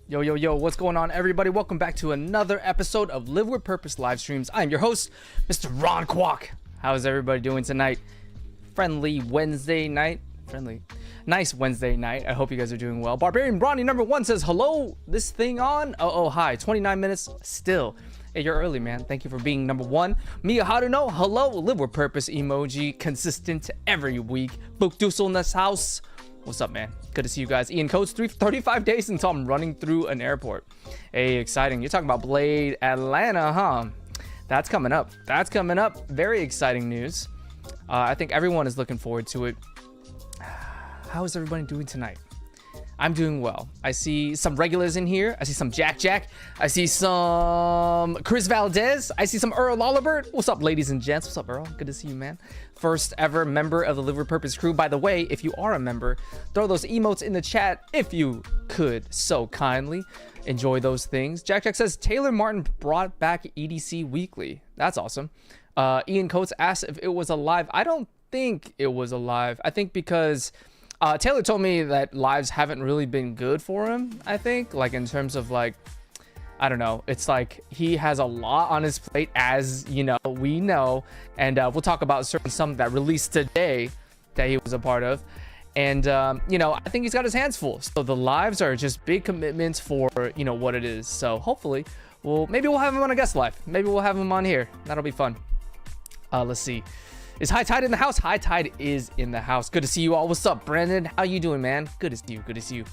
Yo, what's going on, everybody? Welcome back to another episode of Live with Purpose live streams. I'm your host, Mr. Ron Kwok. How's everybody doing tonight? Friendly Wednesday night. Nice Wednesday night. I hope you guys are doing well. Barbarian Bronny #1 says, hello, this thing on? Oh, hi. 29 minutes still. Hey, you're early, man. Thank you for being #1. Mia Haruno, hello. Live with Purpose emoji, consistent every week. Book Dusel in this house. What's up, man? Good to see you guys. Ian Coates, 35 days until I'm running through an airport. Hey, exciting. You're talking about Blade Atlanta, huh? That's coming up. Very exciting news. I think everyone is looking forward to it. How is everybody doing tonight? I'm doing well. I see some regulars in here. I see some Jack. I see some Chris Valdez. I see some Earl Lollibert. What's up, ladies and gents? What's up, Earl? Good to see you, man. First ever member of the Live with Purpose crew. By the way, if you are a member, throw those emotes in the chat if you could so kindly. Enjoy those things. Jack says, Taylor Martin brought back EDC Weekly. That's awesome. Ian Coates asked if it was alive. I don't think it was alive. I think because... Taylor told me that lives haven't really been good for him, I think, like in terms of like, I don't know. It's like he has a lot on his plate, as you know, we know, and we'll talk about some that released today that he was a part of. And, you know, I think he's got his hands full. So the lives are just big commitments for, you know, what it is. So hopefully, maybe we'll have him on a guest live. Maybe we'll have him on here. That'll be fun. Let's see. Is High Tide in the house? High Tide is in the house. Good to see you all. What's up, Brandon? How you doing, man? Good to see you.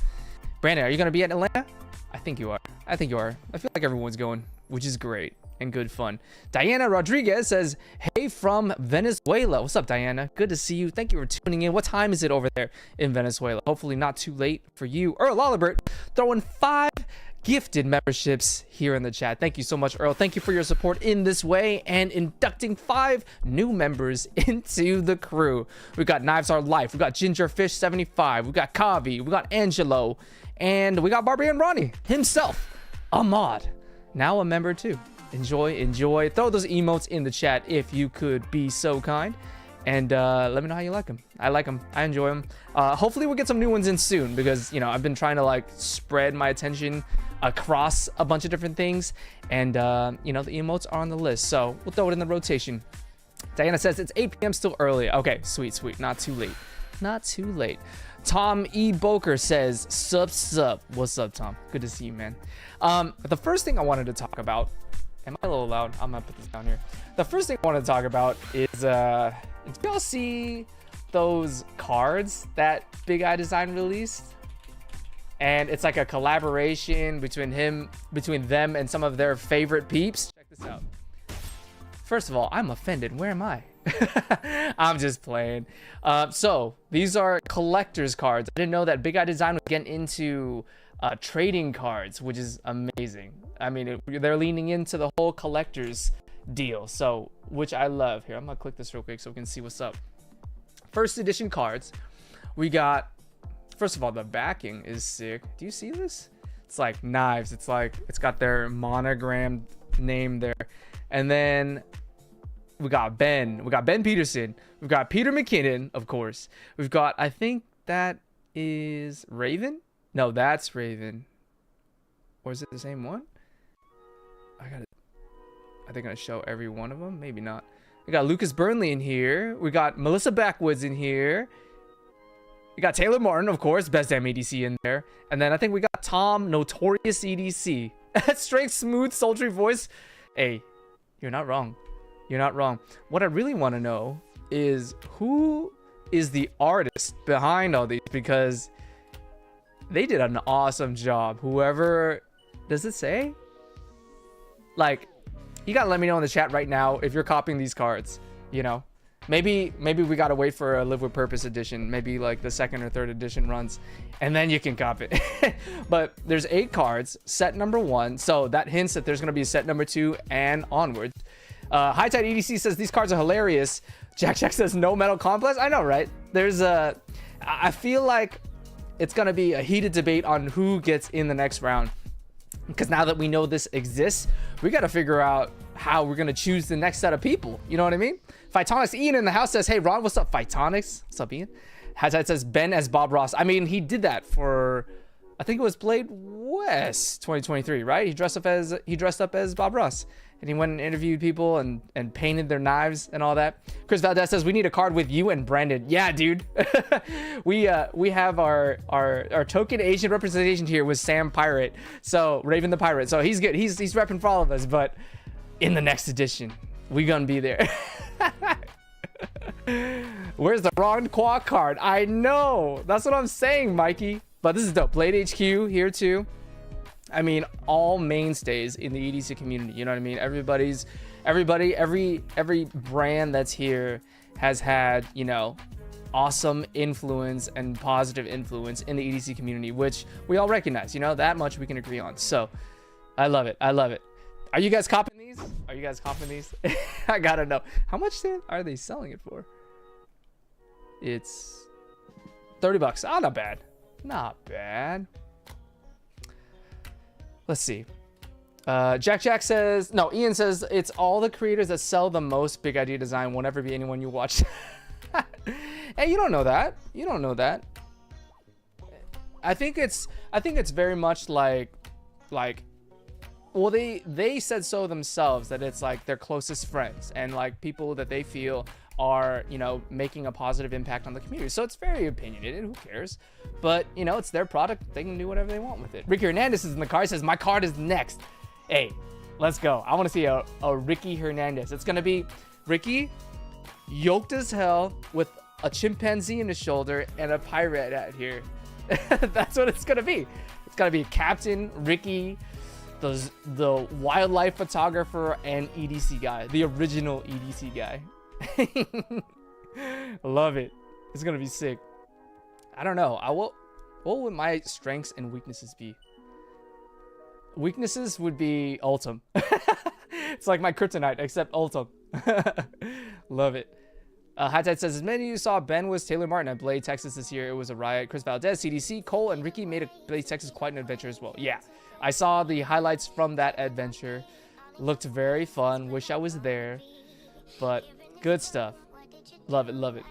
Brandon, are you going to be at Atlanta? I think you are. I feel like everyone's going, which is great and good fun. Diana Rodriguez says, hey from Venezuela. What's up, Diana? Good to see you. Thank you for tuning in. What time is it over there in Venezuela? Hopefully not too late for you. Earl Lollibert throwing 5 gifted memberships here in the chat. Thank you so much, Earl. Thank you for your support in this way and inducting 5 new members into the crew. We got Knives Are Life. We got Gingerfish75. We got Kavi. We got Angelo. And we got Barbarian Ronnie himself, a mod. Now a member too. Enjoy. Throw those emotes in the chat if you could be so kind. And let me know how you like them. I like them. I enjoy them. Hopefully we'll get some new ones in soon because, you know, I've been trying to like spread my attention across a bunch of different things. And, you know, the emotes are on the list. So we'll throw it in the rotation. Diana says it's 8 p.m. still early. Okay, sweet. Not too late. Tom E. Boker says, sup. What's up, Tom? Good to see you, man. The first thing I wanted to talk about, am I a little loud? I'm gonna put this down here. The first thing I want to talk about is, did y'all see those cards that Big Eye Design released? And it's like a collaboration between them and some of their favorite peeps. Check this out. First of all, I'm offended. Where am I? I'm just playing. So these are collector's cards. I didn't know that Big Eye Design was getting into trading cards, which is amazing. I mean, they're leaning into the whole collector's deal, so which I love. Here, I'm gonna click this real quick so we can see what's up. First edition cards. We got, first of all, the backing is sick. Do you see this? It's like knives. It's like it's got their monogrammed name there. And then we got Ben. We got Ben Peterson. We've got Peter McKinnon, of course. We've got, I think that is Raven. No, that's Raven. Or is it the same one? I think I show every one of them. Maybe not. We got Lucas Burnley in here. We got Melissa Backwoods in here. We got Taylor Martin, of course, best damn EDC in there. And then I think we got Tom, notorious EDC. Straight, smooth, sultry voice. Hey, you're not wrong. You're not wrong. What I really want to know is who is the artist behind all these, because they did an awesome job. Whoever, does it say? Like, you gotta let me know in the chat right now if you're copying these cards, you know? Maybe we gotta wait for a Live with Purpose edition, maybe like the 2nd or 3rd edition runs, and then you can cop it. But there's 8 cards, set number 1, so that hints that there's gonna be a set number 2 and onwards. High Tide EDC says these cards are hilarious. Jack says no metal complex. I know, right? I feel like it's gonna be a heated debate on who gets in the next round, because now that we know this exists, we got to figure out how we're going to choose the next set of people. You know what I mean? Phytonics Ian in the house says, hey, Ron, what's up, Phytonics? What's up, Ian? Hazard says Ben as Bob Ross. I mean, he did that for, I think it was Blade West 2023, right? He dressed up as Bob Ross. And he went and interviewed people and painted their knives and all that. Chris Valdez says, we need a card with you and Brandon. Yeah, dude. we have our token Asian representation here with Sam Pirate. So Raven the Pirate. So he's good. He's repping for all of us. But in the next edition, we gonna be there. Where's the Ron Kwok card? I know. That's what I'm saying, Mikey. But this is dope. Blade HQ here too. I mean, all mainstays in the EDC community. You know what I mean? Every brand that's here has had, you know, awesome influence and positive influence in the EDC community, which we all recognize. You know, that much we can agree on. So I love it. I love it. Are you guys copping these? Are you guys copping these? I gotta know. How much are they selling it for? It's $30. Oh, not bad. Not bad. Let's see. Jack says, no, Ian says, it's all the creators that sell the most big idea design won't ever be anyone you watch. Hey, you don't know that. You don't know that. I think it's very much like, well, they said so themselves, that it's like their closest friends and like people that they feel are, you know, making a positive impact on the community. So it's very opinionated. Who cares? But, you know, it's their product. They can do whatever they want with it. Ricky Hernandez is in the car. He says, my card is next. Hey, let's go. I want to see a Ricky Hernandez. It's going to be Ricky yoked as hell with a chimpanzee in his shoulder and a pirate out here. That's what it's going to be. It's going to be Captain Ricky, the wildlife photographer and EDC guy, the original EDC guy. Love it. It's gonna be sick. I don't know. What would my strengths and weaknesses be? Weaknesses would be Artum. It's like my kryptonite, except Artum. Love it. Highlight says, as many of you saw, Ben was Taylor Martin at Blade, Texas this year. It was a riot. Chris Valdez, CDC, Cole, and Ricky made Blade, Texas quite an adventure as well. Yeah, I saw the highlights from that adventure. Looked very fun. Wish I was there. But good stuff. Love it, love it.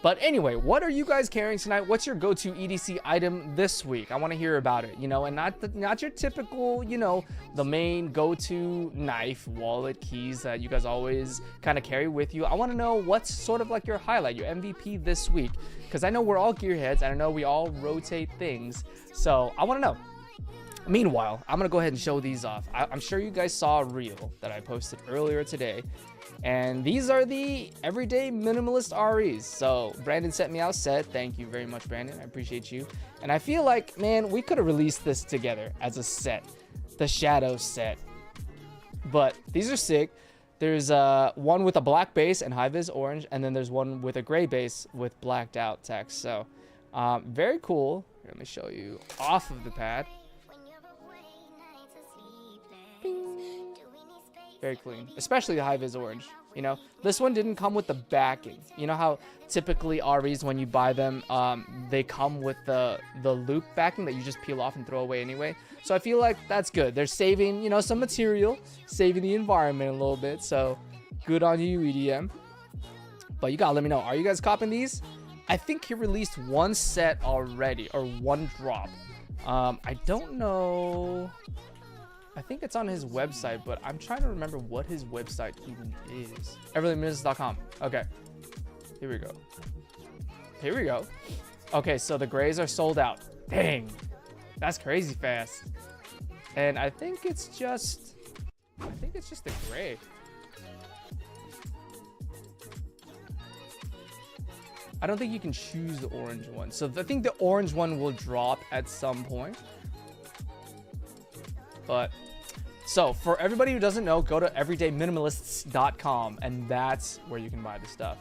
But anyway, what are you guys carrying tonight? What's your go-to EDC item this week? I want to hear about it, you know, and not your typical, you know, the main go-to knife, wallet, keys that you guys always kind of carry with you. I want to know what's sort of like your highlight, your MVP this week, because I know we're all gearheads, and I know we all rotate things, so I want to know. Meanwhile, I'm going to go ahead and show these off. I'm sure you guys saw a reel that I posted earlier today. And these are the everyday minimalist REs. So Brandon sent me out set. Thank you very much, Brandon. I appreciate you. And I feel like, man, we could have released this together as a set. The Shadow set. But these are sick. There's one with a black base and high-vis orange. And then there's one with a gray base with blacked out text. So very cool. Here, let me show you off of the pad. Very clean, especially the high vis orange. You know, this one didn't come with the backing. You know how typically REs, when you buy them, they come with the loop backing that you just peel off and throw away anyway. So I feel like that's good. They're saving, you know, some material, saving the environment a little bit. So good on you, EDM. But you gotta let me know, are you guys copping these? I think he released one set already, or one drop. I don't know. I think it's on his website, but I'm trying to remember what his website even is. Everlyminist.com. Okay. Here we go. Here we go. Okay, so the grays are sold out. Dang. That's crazy fast. And I think it's just the gray. I don't think you can choose the orange one. So I think the orange one will drop at some point. But so for everybody who doesn't know, go to everydayminimalists.com, and that's where you can buy the stuff.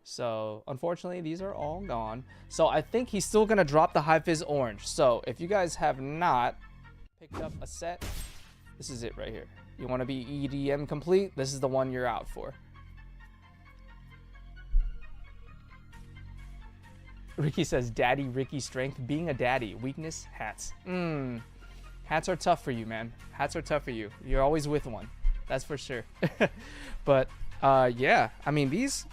So unfortunately, these are all gone. So I think he's still gonna drop the high fizz orange. So if you guys have not picked up a set, this is it right here. You want to be EDM complete, this is the one you're out for. Ricky says, Daddy Ricky strength, being a daddy, weakness, hats. Hats are tough for you, man. Hats are tough for you. You're always with one. That's for sure. But yeah, I mean, these,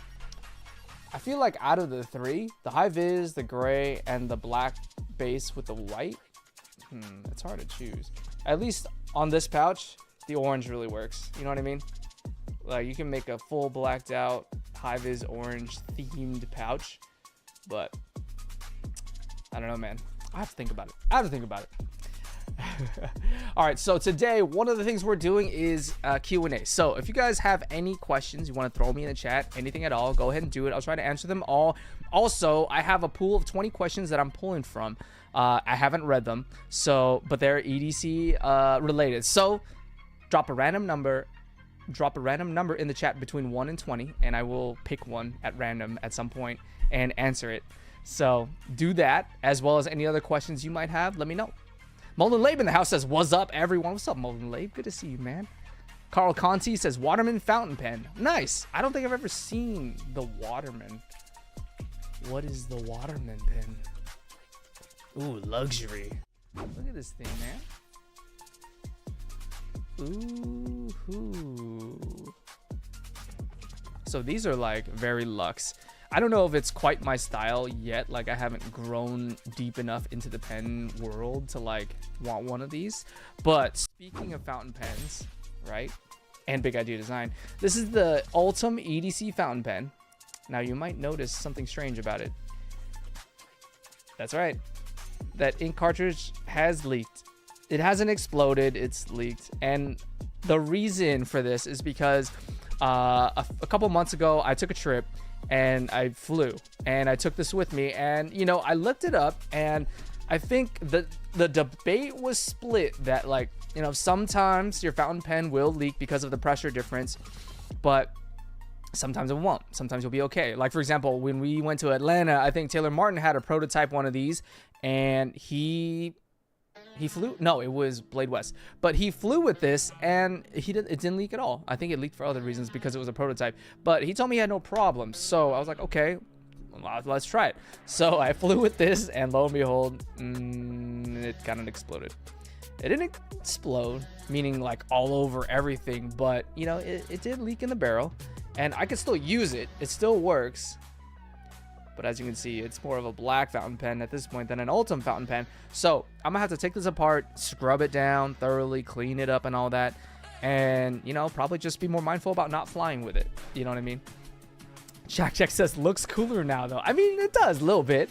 I feel like out of the three, the high vis, the gray, and the black base with the white, it's hard to choose. At least on this pouch, the orange really works. You know what I mean? Like, you can make a full blacked out high vis orange themed pouch, but I don't know, man. I have to think about it. All right, so today one of the things we're doing is Q&A. So if you guys have any questions you want to throw me in the chat, anything at all, go ahead and do it. I'll try to answer them all. Also, I have a pool of 20 questions that I'm pulling from. I haven't read them, so but they're EDC related. So drop a random number in the chat between 1 and 20, and I will pick one at random at some point and answer it. So do that, as well as any other questions you might have. Let me know. Molden Labe in the house says, what's up, everyone? What's up, Molden Labe? Good to see you, man. Carl Conti says, Waterman fountain pen. Nice. I don't think I've ever seen the Waterman. What is the Waterman pen? Ooh, luxury. Look at this thing, man. Ooh. So these are like very luxe. I don't know if it's quite my style yet. Like, I haven't grown deep enough into the pen world to like want one of these. But speaking of fountain pens, right? And Big Idea Design, this is the Artum EDC fountain pen. Now you might notice something strange about it. That's right. That ink cartridge has leaked. It hasn't exploded, it's leaked. And the reason for this is because a couple months ago, I took a trip and I flew, and I took this with me, and you know, I looked it up, and I think the debate was split that, like, you know, sometimes your fountain pen will leak because of the pressure difference, but sometimes it won't. Sometimes you'll be okay. Like, for example, when we went to Atlanta, I think Taylor Martin had a prototype one of these, and he flew. No, it was Blade West, but he flew with this, and it didn't leak at all. I think it leaked for other reasons because it was a prototype, but he told me he had no problems. So I was like, okay, let's try it. So I flew with this, and lo and behold, it kind of exploded. It didn't explode, meaning like all over everything, but you know, it did leak in the barrel, and I could still use it. It still works. But as you can see, it's more of a black fountain pen at this point than an Artum fountain pen. So I'm gonna have to take this apart, scrub it down thoroughly, clean it up and all that. And, you know, probably just be more mindful about not flying with it. You know what I mean? Jack says, looks cooler now though. I mean, it does a little bit.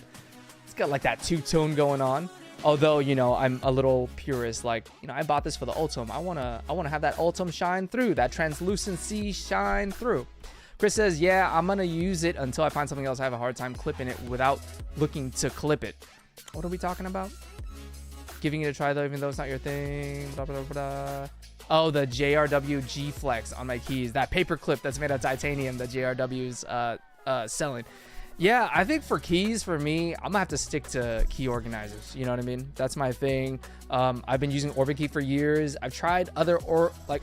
It's got like that two-tone going on. Although, you know, I'm a little purist. Like, you know, I bought this for the Artum. I wanna have that Artum shine through, that translucency shine through. Chris says, yeah, I'm going to use it until I find something else. I have a hard time clipping it without looking to clip it. What are we talking about? Giving it a try, though, even though it's not your thing. Blah, blah, blah. Oh, the JRW G-Flex on my keys. That paper clip that's made of titanium that JRW's selling. Yeah, I think for keys, for me, I'm gonna have to stick to key organizers. You know what I mean? That's my thing. I've been using Orbit Key for years. I've tried other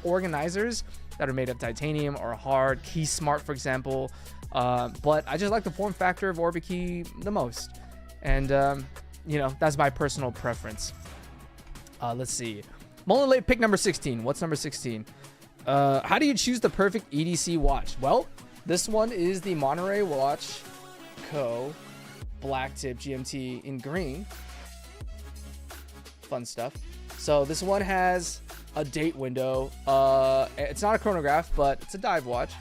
organizers that are made of titanium or hard. Key Smart, for example. But I just like the form factor of Orbit Key the most. And, you know, that's my personal preference. Let's see. Mullen pick number 16. What's number 16? How do you choose the perfect EDC watch? Well, this one is the Monterey Watch Co. Black Tip GMT in green. Fun stuff. So this one has a date window. It's not a chronograph, but it's a dive watch.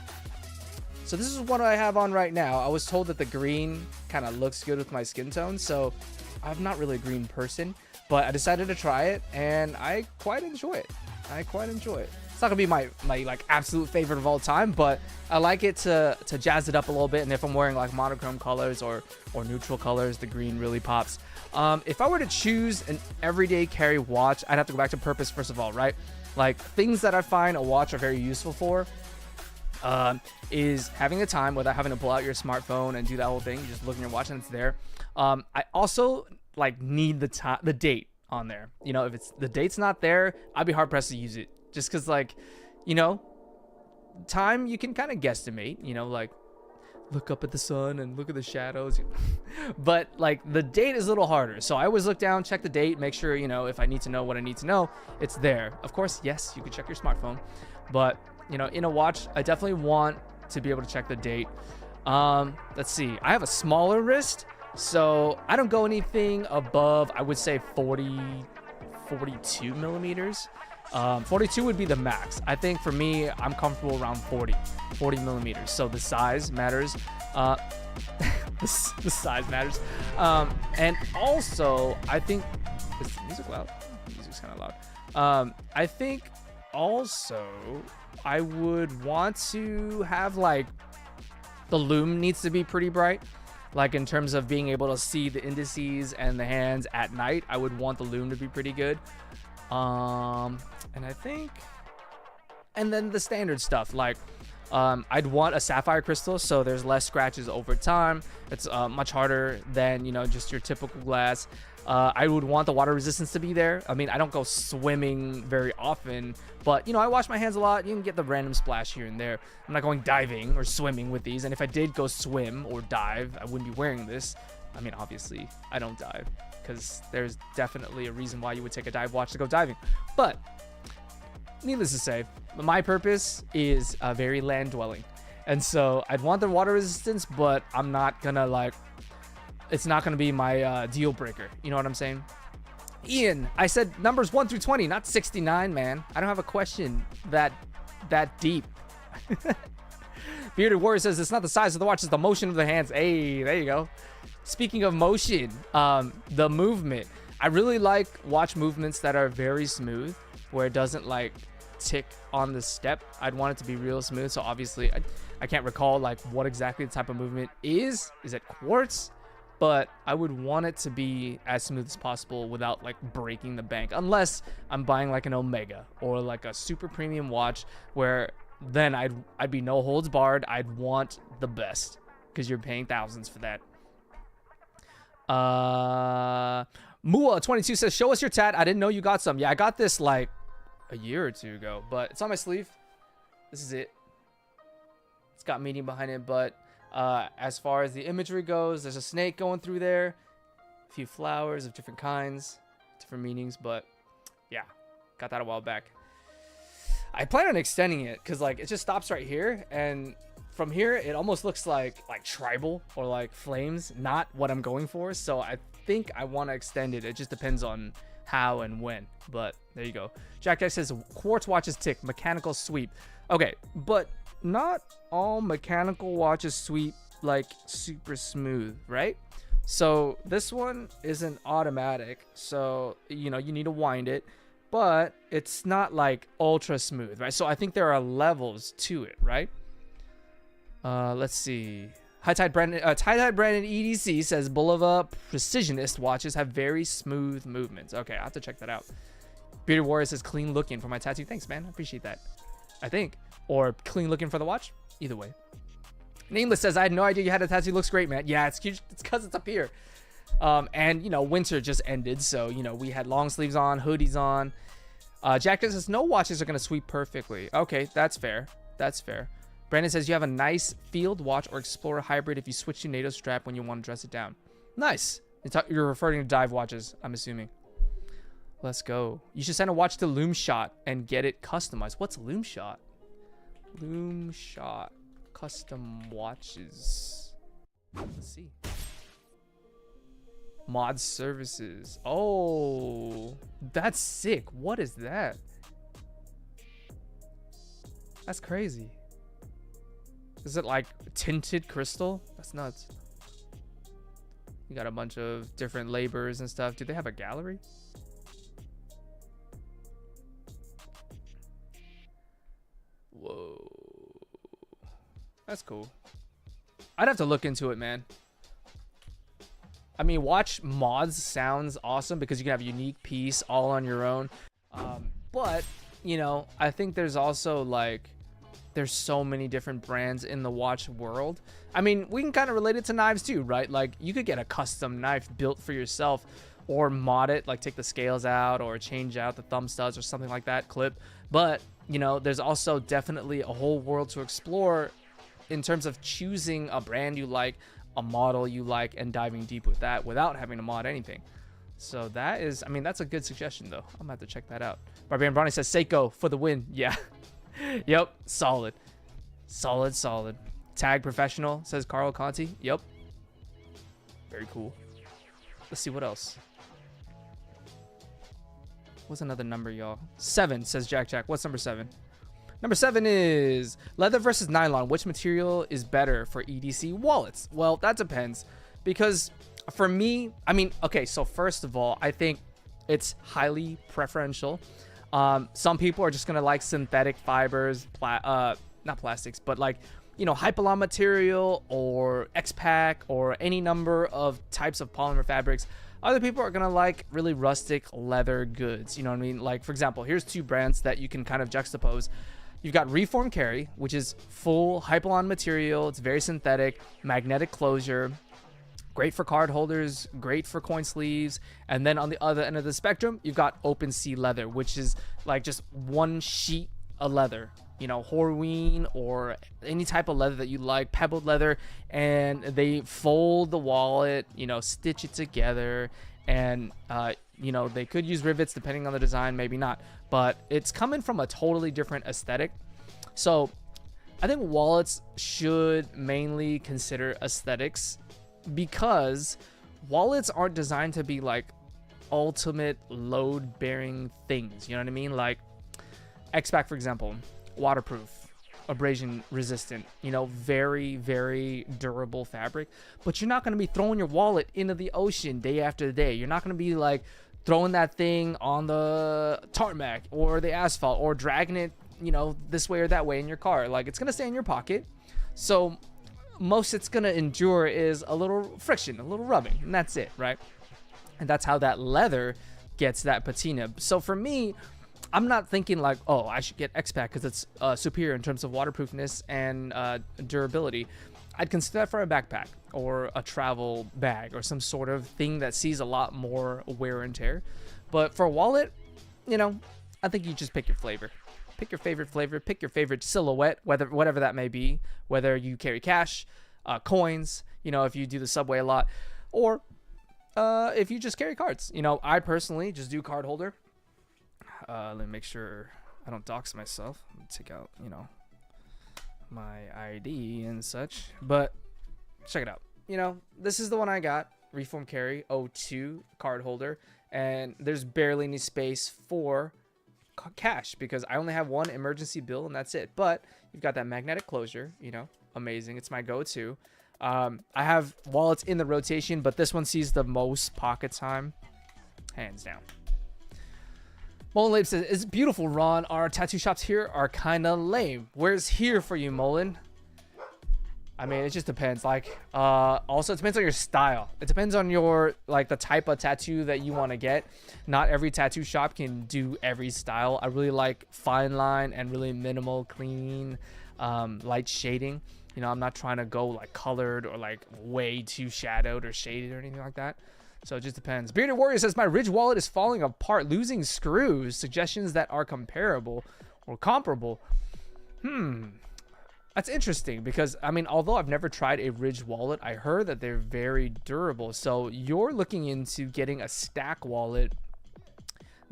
So this is what I have on right now. I was told that the green kind of looks good with my skin tone, so I'm not really a green person, but I decided to try it, and I quite enjoy it. It's not gonna be my like absolute favorite of all time, but I like it to jazz it up a little bit. And if I'm wearing like monochrome colors or neutral colors, the green really pops. If I were to choose an everyday carry watch, I'd have to go back to purpose first of all, right? Like things that I find a watch are very useful for is having the time without having to pull out your smartphone and do that whole thing. You just look at your watch and it's there. I also like need the date on there. You know, if it's the date's not there, I'd be hard pressed to use it. Just because, like, you know, time you can kind of guesstimate, you know, like look up at the sun and look at the shadows. But like the date is a little harder. So I always look down, check the date, make sure, you know, if I need to know what I need to know, it's there. Of course, yes, you can check your smartphone. But, you know, in a watch, I definitely want to be able to check the date. Let's see. I have a smaller wrist, so I don't go anything above, I would say 42 millimeters. 42 would be the max. I think for me, I'm comfortable around 40 millimeters. So the size matters. The size matters. And also, I think, is the music loud? The music's kind of loud. I think also I would want to have like the lume needs to be pretty bright. Like in terms of being able to see the indices and the hands at night, I would want the lume to be pretty good. And I think, and then the standard stuff, like, I'd want a sapphire crystal, so there's less scratches over time. It's much harder than, you know, just your typical glass. I would want the water resistance to be there. I mean, I don't go swimming very often, but, you know, I wash my hands a lot. You can get the random splash here and there. I'm not going diving or swimming with these, and if I did go swim or dive, I wouldn't be wearing this. I mean, obviously, I don't dive, because there's definitely a reason why you would take a dive watch to go diving. But needless to say, my purpose is very land dwelling, and so I'd want the water resistance, but I'm not gonna like, it's not gonna be my deal breaker. You know what I'm saying? Ian, I said numbers 1 through 20, not 69, man. I don't have a question that deep. Bearded Warrior says it's not the size of the watch, it's the motion of the hands. Hey, there you go. Speaking of motion, the movement. I really like watch movements that are very smooth, where it doesn't like tick on the step. I'd want it to be real smooth. So obviously, I can't recall like what exactly the type of movement is. Is it quartz? But I would want it to be as smooth as possible without like breaking the bank, unless I'm buying like an Omega or like a super premium watch, where then I'd be no holds barred. I'd want the best because you're paying thousands for that. Mua22 says, show us your tat. I didn't know you got some. Yeah, I got this like a year or two ago, but it's on my sleeve. This is it. It's got meaning behind it, but as far as the imagery goes, there's a snake going through there, a few flowers of different kinds, different meanings, but yeah, got that a while back. I plan on extending it because like it just stops right here, and from here it almost looks like tribal or like flames, not what I'm going for. So I think I want to extend it. It just depends on how and when, but there you go. Jack Jack says quartz watches tick, mechanical sweep. Okay, but not all mechanical watches sweep like super smooth, right? So this one isn't automatic, so you know you need to wind it, but it's not like ultra smooth, right? So I think there are levels to it, right? Let's see. High Tide Brandon EDC says Bulova Precisionist watches have very smooth movements. Okay, I have to check that out. Bearded Warrior says clean looking for my tattoo. Thanks, man. I appreciate that. I think. Or clean looking for the watch. Either way. Nameless says, I had no idea you had a tattoo. Looks great, man. Yeah, it's cute. It's because it's up here. And, you know, winter just ended. So, you know, we had long sleeves on, hoodies on. Jack says, no watches are going to sweep perfectly. Okay, that's fair. That's fair. Brandon says, you have a nice field watch or Explorer hybrid if you switch to NATO strap when you want to dress it down. Nice. You're referring to dive watches, I'm assuming. Let's go. You should send a watch to Loom Shot and get it customized. What's Loom Shot? Loom Shot. Custom watches. Let's see. Mod services. Oh, that's sick. What is that? That's crazy. Is it like tinted crystal? That's nuts. You got a bunch of different labors and stuff. Do they have a gallery? Whoa. That's cool. I'd have to look into it, man. I mean, watch mods sounds awesome because you can have a unique piece all on your own. But, you know, I think there's also like, there's so many different brands in the watch world. I mean, we can kind of relate it to knives too, right? Like you could get a custom knife built for yourself or mod it, like take the scales out or change out the thumb studs or something like that, clip. But, you know, there's also definitely a whole world to explore in terms of choosing a brand you like, a model you like, and diving deep with that without having to mod anything. So that is, I mean, that's a good suggestion though. I'm gonna have to check that out. Barbarian Bronny says Seiko for the win. Yeah. Yep. Solid. Solid. Tag professional, says Carlo Conti. Yep. Very cool. Let's see what else. What's another number, y'all? 7, says Jack. What's number 7? Number 7 is leather versus nylon. Which material is better for EDC wallets? Well, that depends. Because for me, I mean, okay, so first of all, I think it's highly preferential. Some people are just going to like synthetic fibers, not plastics, but like, you know, Hypalon material or X-Pack or any number of types of polymer fabrics. Other people are going to like really rustic leather goods. You know what I mean? Like, for example, here's 2 brands that you can kind of juxtapose. You've got Reform Carry, which is full Hypalon material. It's very synthetic, magnetic closure, great for card holders, great for coin sleeves. And then on the other end of the spectrum, you've got Open Sea Leather, which is like just one sheet of leather, you know, Horween or any type of leather that you like, pebbled leather, and they fold the wallet, you know, stitch it together, and you know, they could use rivets depending on the design, maybe not, but it's coming from a totally different aesthetic. So I think wallets should mainly consider aesthetics, because wallets aren't designed to be like ultimate load bearing things, you know what I mean? Like X-Pack, for example, waterproof, abrasion resistant, you know, very, very durable fabric, but you're not going to be throwing your wallet into the ocean day after day. You're not going to be like throwing that thing on the tarmac or the asphalt or dragging it, you know, this way or that way in your car. Like, it's going to stay in your pocket. So most it's going to endure is a little friction, a little rubbing, and that's it, right? And that's how that leather gets that patina. So for me, I'm not thinking like, oh, I should get X-Pack because it's superior in terms of waterproofness and durability. I'd consider that for a backpack or a travel bag or some sort of thing that sees a lot more wear and tear. But for a wallet, you know, I think you just pick your flavor. Pick your favorite flavor, pick your favorite silhouette, whatever that may be, whether you carry cash, coins, you know, if you do the subway a lot, or if you just carry cards. You know, I personally just do card holder. Let me make sure I don't dox myself. Let me take out, you know, my ID and such. But check it out. You know, this is the one I got. Reform Carry 02 card holder. And there's barely any space for cash because I only have one emergency bill and that's it. But you've got that magnetic closure, you know, amazing. It's my go-to. I have wallets in the rotation, but this one sees the most pocket time, hands down. Mullen Lab says, it's beautiful, Ron. Our tattoo shops here are kind of lame. Where's here for you, Mullen? I mean, it just depends. Like, also it depends on your style. It depends on your, like, the type of tattoo that you want to get. Not every tattoo shop can do every style. I really like fine line and really minimal, clean, light shading. You know, I'm not trying to go like colored or like way too shadowed or shaded or anything like that. So it just depends. Bearded Warrior says, my Ridge wallet is falling apart, losing screws. Suggestions that are comparable or comparable. That's interesting because, I mean, although I've never tried a Ridge wallet, I heard that they're very durable. So you're looking into getting a stack wallet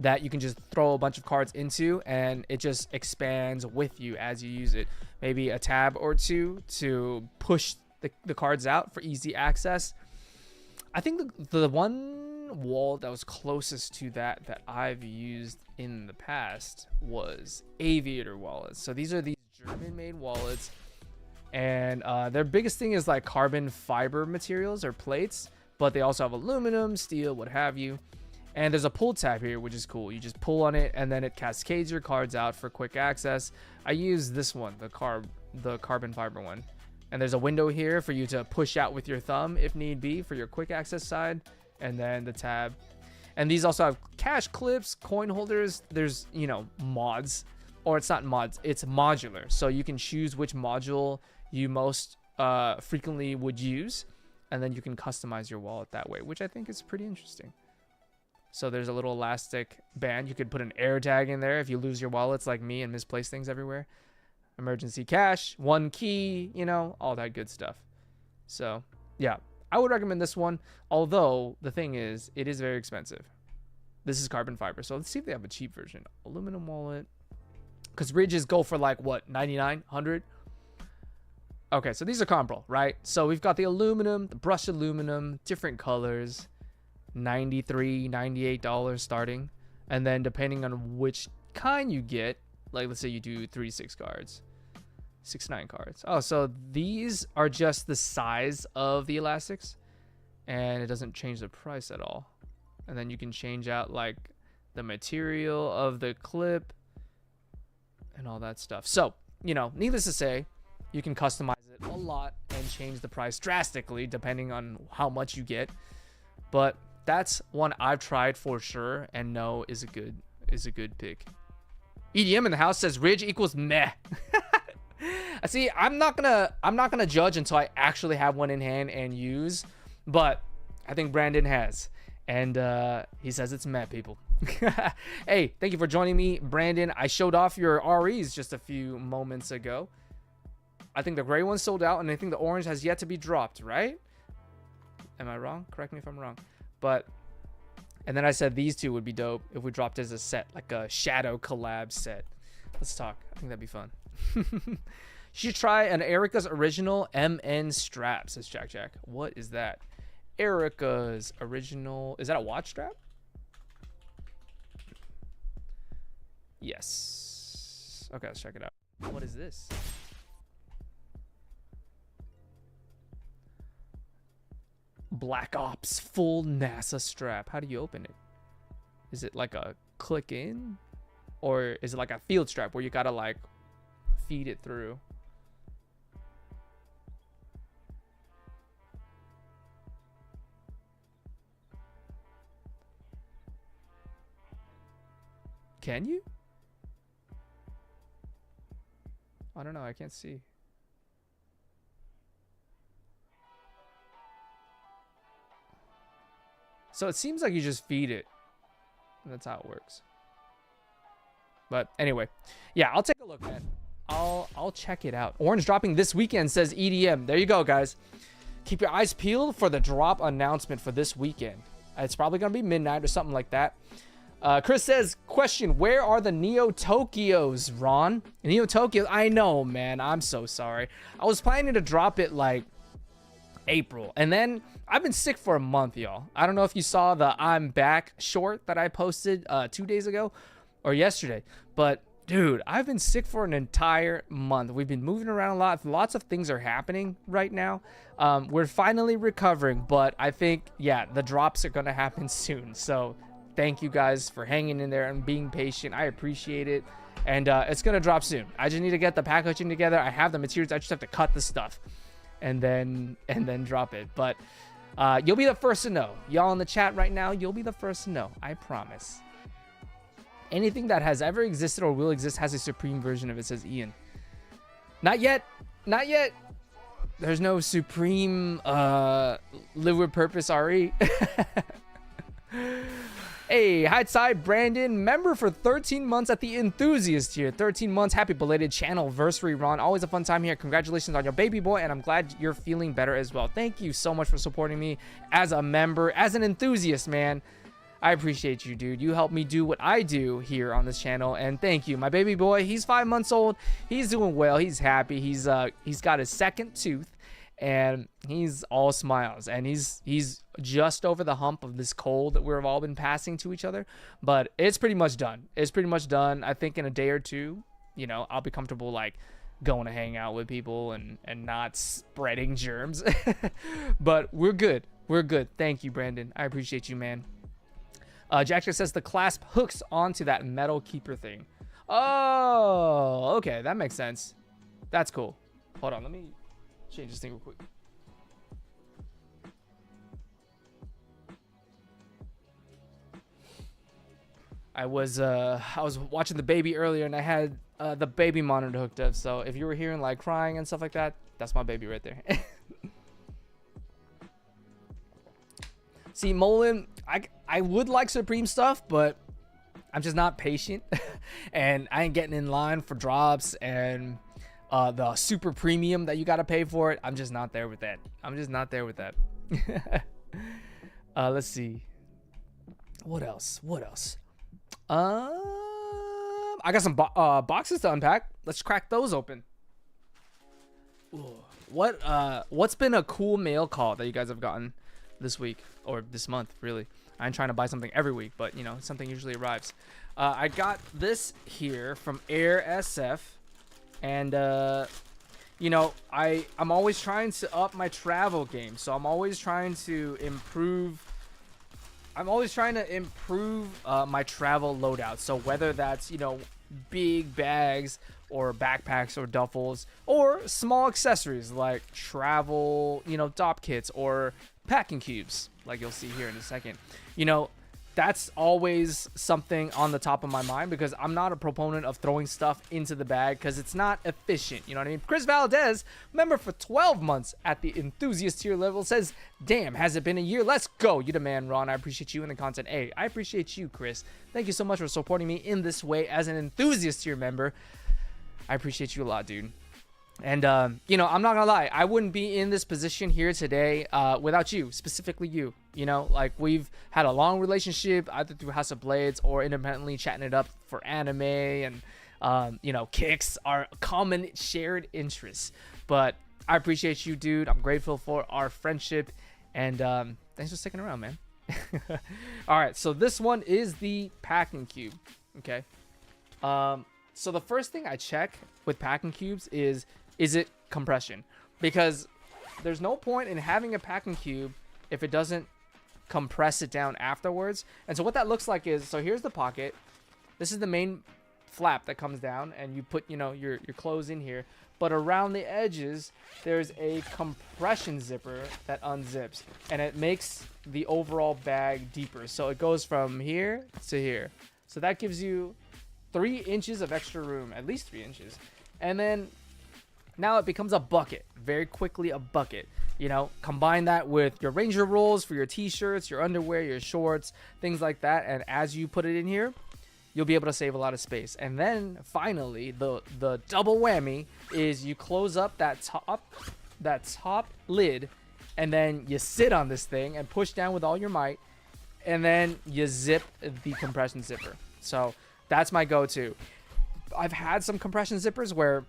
that you can just throw a bunch of cards into and it just expands with you as you use it. Maybe a tab or two to push the cards out for easy access. I think the one wallet that was closest to that I've used in the past was Aviator wallets. So these are these German-made wallets, and their biggest thing is like carbon fiber materials or plates, but they also have aluminum, steel, what have you. And there's a pull tab here, which is cool. You just pull on it and then it cascades your cards out for quick access. I use this one, the carbon fiber one. And there's a window here for you to push out with your thumb if need be for your quick access side. And then the tab. And these also have cash clips, coin holders. There's, you know, mods. Or it's not mods, it's modular. So you can choose which module you most frequently would use. And then you can customize your wallet that way, which I think is pretty interesting. So there's a little elastic band. You could put an air tag in there if you lose your wallets like me and misplace things everywhere. Emergency cash, one key, you know, all that good stuff. So yeah, I would recommend this one. Although the thing is, it is very expensive. This is carbon fiber. So let's see if they have a cheap version. Aluminum wallet. Because Ridges go for like what, 99, 100? Okay, so these are comparable, right? So we've got the aluminum, the brushed aluminum, different colors. $93, $98 starting. And then depending on which kind you get, like let's say you do 3-6 cards, 6-9 cards. Oh, so these are just the size of the elastics and it doesn't change the price at all. And then you can change out like the material of the clip and all that stuff. So, you know, needless to say, you can customize it a lot and change the price drastically depending on how much you get. But that's one I've tried for sure and know is a good pick. EDM in the house says Ridge equals meh. See, I'm not gonna judge until I actually have one in hand and use, but I think Brandon has, and he says it's meh, people. Hey, thank you for joining me, Brandon. I showed off your REs just a few moments ago. I think the gray one sold out, and I think the orange has yet to be dropped, right? Am I wrong? Correct me if I'm wrong. But, and then I said these two would be dope if we dropped as a set, like a shadow collab set. Let's talk. I think that'd be fun. You should try an Erica's original MN strap, says Jack. What is that? Erica's original. Is that a watch strap? Yes. Okay, let's check it out. What is this? Black Ops full NASA strap. How do you open it? Is it like a click in? Or is it like a field strap where you gotta like feed it through? Can you? I don't know. I can't see. So it seems like you just feed it. That's how it works. But anyway, yeah, I'll take a look, man. I'll check it out. Orange dropping this weekend, says EDM. There you go, guys. Keep your eyes peeled for the drop announcement for this weekend. It's probably gonna be midnight or something like that. Chris says, question, where are the Neo Tokyos, Ron? Neo Tokyos, I know, man. I'm so sorry. I was planning to drop it like April, and then I've been sick for a month, y'all. I don't know if you saw the I'm back short that I posted 2 days ago or yesterday, but dude, I've been sick for an entire month. We've been moving around a lot. Lots of things are happening right now. We're finally recovering, but I think, yeah, the drops are gonna happen soon. So thank you guys for hanging in there and being patient. I appreciate it. And it's gonna drop soon. I just need to get the packaging together. I have the materials. I just have to cut the stuff and then drop it. But you'll be the first to know. Y'all in the chat right now, you'll be the first to know. I promise. Anything that has ever existed or will exist has a supreme version of it, says Ian. Not yet. Not yet. There's no Supreme Live with Purpose RE. Hey, hi side Brandon, member for 13 months at the enthusiast tier. 13 months, happy belated channelversary, Ron. Always a fun time here. Congratulations on your baby boy, and I'm glad you're feeling better as well. Thank you so much for supporting me as a member, as an enthusiast, man. I appreciate you, dude. You help me do what I do here on this channel, and thank you. My baby boy, he's 5 months old. He's doing well. He's happy. He's got his second tooth, and he's all smiles, and he's just over the hump of this cold that we've all been passing to each other, but it's pretty much done. It's pretty much done. I think in a day or two, you know, I'll be comfortable like going to hang out with people and not spreading germs. But we're good. We're good. Thank you, Brandon. I appreciate you, man. Jack just says the clasp hooks onto that metal keeper thing. Oh, okay, that makes sense. That's cool. Hold on, let me change this thing real quick. I was watching the baby earlier, and I had the baby monitor hooked up. So if you were hearing like crying and stuff like that, that's my baby right there. See, Molin, I would like Supreme stuff, but I'm just not patient, and I ain't getting in line for drops and the super premium that you gotta pay for it. I'm just not there with that. I'm just not there with that. Let's see. What else? What else? I got some boxes to unpack. Let's crack those open. Ooh. What's been a cool mail call that you guys have gotten this week or this month? Really, I'm trying to buy something every week, but you know, something usually arrives. I got this here from Air SF, and you know, I'm always trying to up my travel game, so I'm always trying to improve. My travel loadout. So whether that's, you know, big bags or backpacks or duffels or small accessories like travel, you know, dop kits or packing cubes, like you'll see here in a second, you know, that's always something on the top of my mind, because I'm not a proponent of throwing stuff into the bag because it's not efficient. You know what I mean? Chris Valdez, member for 12 months at the enthusiast tier level, says, damn, has it been a year? Let's go. You the man, Ron. I appreciate you and the content. Hey, I appreciate you, Chris. Thank you so much for supporting me in this way as an enthusiast tier member. I appreciate you a lot, dude. And, you know, I'm not gonna lie, I wouldn't be in this position here today without you, specifically you. You know, like, we've had a long relationship, either through House of Blades or independently chatting it up for anime, and, you know, kicks are common shared interests. But I appreciate you, dude. I'm grateful for our friendship, and thanks for sticking around, man. All right, so this one is the packing cube, okay? So the first thing I check with packing cubes is it compression? Because there's no point in having a packing cube if it doesn't compress it down afterwards. And so what that looks like is, so here's the pocket. This is the main flap that comes down, and you put, you know, your clothes in here. But around the edges, there's a compression zipper that unzips, and it makes the overall bag deeper. So it goes from here to here. So that gives you 3 inches of extra room, at least 3 inches. And then now it becomes a bucket, very quickly a bucket. You know, combine that with your Ranger rolls for your t-shirts, your underwear, your shorts, things like that. And as you put it in here, you'll be able to save a lot of space. And then finally, the double whammy is you close up that top lid, and then you sit on this thing and push down with all your might, and then you zip the compression zipper. So that's my go-to. I've had some compression zippers where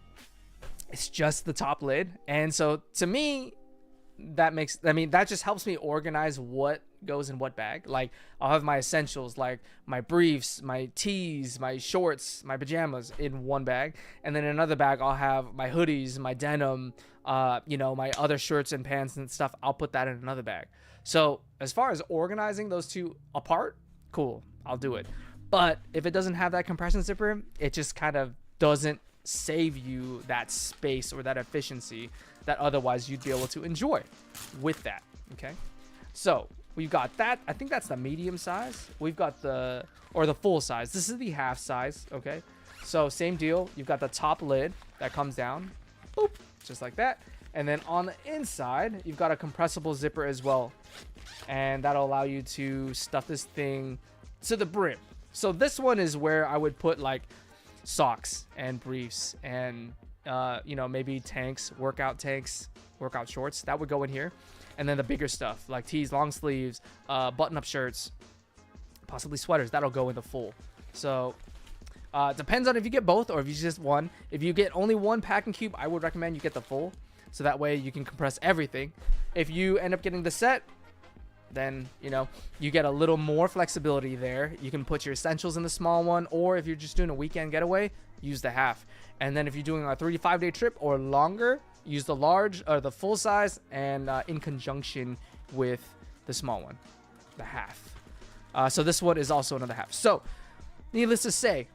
it's just the top lid, and so to me, that just helps me organize what goes in what bag. Like, I'll have my essentials, like my briefs, my tees, my shorts, my pajamas in one bag, and then in another bag I'll have my hoodies, my denim, you know, my other shirts and pants and stuff. I'll put that in another bag. So as far as organizing those two apart, cool, I'll do it. But if it doesn't have that compression zipper, it just kind of doesn't save you that space or that efficiency that otherwise you'd be able to enjoy with that. Okay, so we've got that. I think that's the medium size. We've got the full size. This is the half size. Okay, so same deal. You've got the top lid that comes down, boop, just like that, And then on the inside, you've got a compressible zipper as well. And that'll allow you to stuff this thing to the brim. So this one is where I would put like socks and briefs and, you know, maybe tanks, workout shorts. That would go in here. And then the bigger stuff like tees, long sleeves, button-up shirts, possibly sweaters. That'll go in the full. So depends on if you get both or if you just one. If you get only one packing cube, I would recommend you get the full. So that way you can compress everything. If you end up getting the set, then, you know, you get a little more flexibility there. You can put your essentials in the small one, or if you're just doing a weekend getaway, use the half. And then if you're doing a 3 to 5 day trip or longer, use the large or the full size, and in conjunction with the small one, the half. So this one is also another half. So needless to say,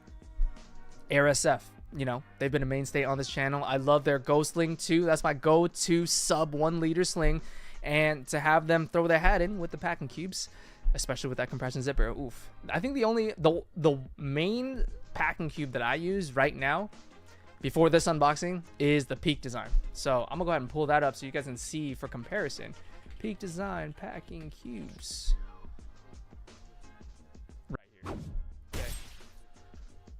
AirSF, you know, they've been a mainstay on this channel. I love their Go Sling too. That's my go-to sub 1 liter sling. And to have them throw their hat in with the packing cubes, especially with that compression zipper, oof. I think the main packing cube that I use right now before this unboxing is the Peak Design. So I'm gonna go ahead and pull that up so you guys can see for comparison. Peak Design packing cubes. Right here. Okay.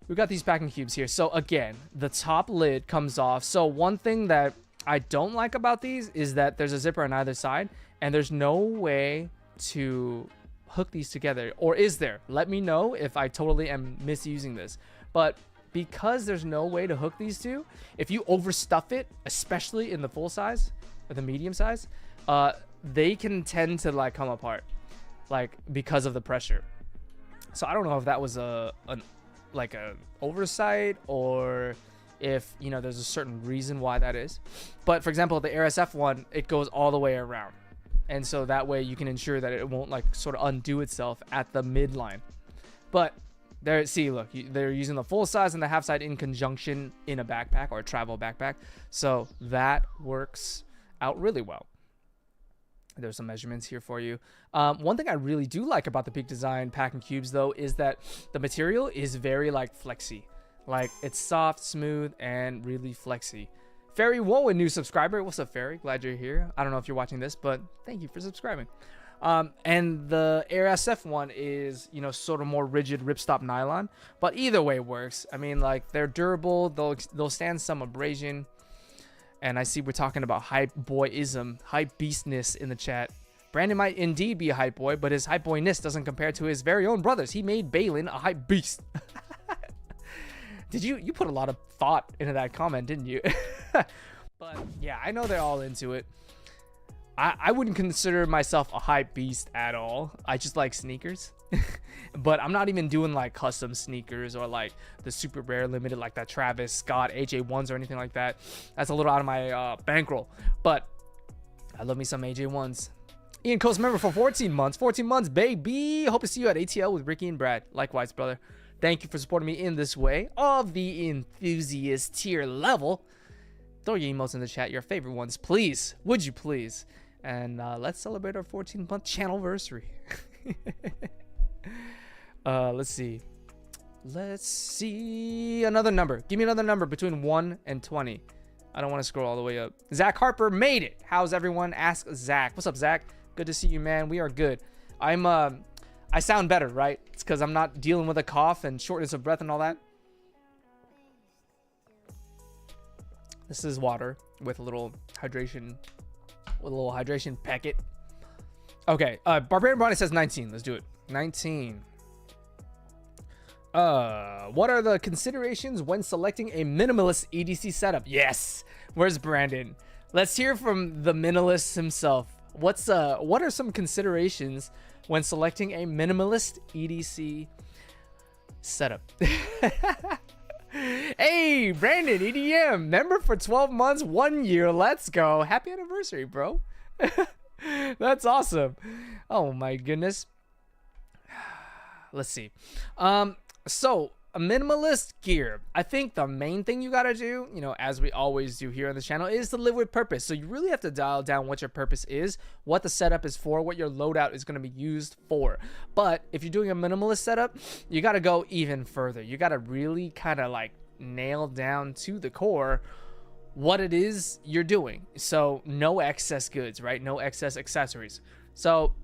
We've got these packing cubes here. So again, the top lid comes off. So one thing that I don't like about these is that there's a zipper on either side and there's no way to hook these together. Or is there? Let me know if I totally am misusing this. But because there's no way to hook these two, if you overstuff it, especially in the full size or the medium size, they can tend to like come apart, like because of the pressure. So I don't know if that was an oversight or if, you know, there's a certain reason why that is. But for example, the AirSF one, it goes all the way around. And so that way you can ensure that it won't like sort of undo itself at the midline. But there, see, look, they're using the full size and the half side in conjunction in a backpack or a travel backpack. So that works out really well. There's some measurements here for you. One thing I really do like about the Peak Design packing cubes though is that the material is very like flexy. Like it's soft, smooth, and really flexy. Fairy Woe, a new subscriber. What's up, Fairy? Glad you're here. I don't know if you're watching this, but thank you for subscribing. And the AirSF one is, you know, sort of more rigid ripstop nylon, but either way works. I mean, like they're durable. They'll stand some abrasion. And I see we're talking about hype boyism, hype beastness in the chat. Brandon might indeed be a hype boy, but his hype boyness doesn't compare to his very own brothers. He made Balin a hype beast. Did you put a lot of thought into that comment, didn't you? But yeah, I know they're all into it. I wouldn't consider myself a hype beast at all. I just like sneakers. But I'm not even doing like custom sneakers or like the super rare limited like that Travis Scott AJ1s or anything like that. That's a little out of my bankroll. But I love me some AJ1s. Ian Coast member for 14 months. 14 months, baby. Hope to see you at ATL with Ricky and Brad. Likewise, brother. Thank you for supporting me in this way of the enthusiast tier level. Throw your emotes in the chat, your favorite ones, please. Would you please? And let's celebrate our 14-month channelversary. Let's see. Let's see another number. Give me another number between 1 and 20. I don't want to scroll all the way up. Zach Harper made it. How's everyone? Ask Zach. What's up, Zach? Good to see you, man. We are good. I sound better, right? It's because I'm not dealing with a cough and shortness of breath and all that. This is water with a little hydration packet. Okay, Barbarian Bonnie says 19. Let's do it. 19. What are the considerations when selecting a minimalist EDC setup? Yes. Where's Brandon? Let's hear from the minimalist himself. What are some considerations when selecting a minimalist EDC setup? Hey, Brandon, EDM, member for 12 months, 1 year. Let's go. Happy anniversary, bro. That's awesome. Oh my goodness. Let's see. So a minimalist gear, I think the main thing you gotta do, you know, as we always do here on the channel, is to live with purpose. So you really have to dial down what your purpose is, what the setup is for, what your loadout is going to be used for. But if you're doing a minimalist setup, you got to go even further. You got to really kind of like nail down to the core what it is you're doing. So no excess goods, right? No excess accessories. So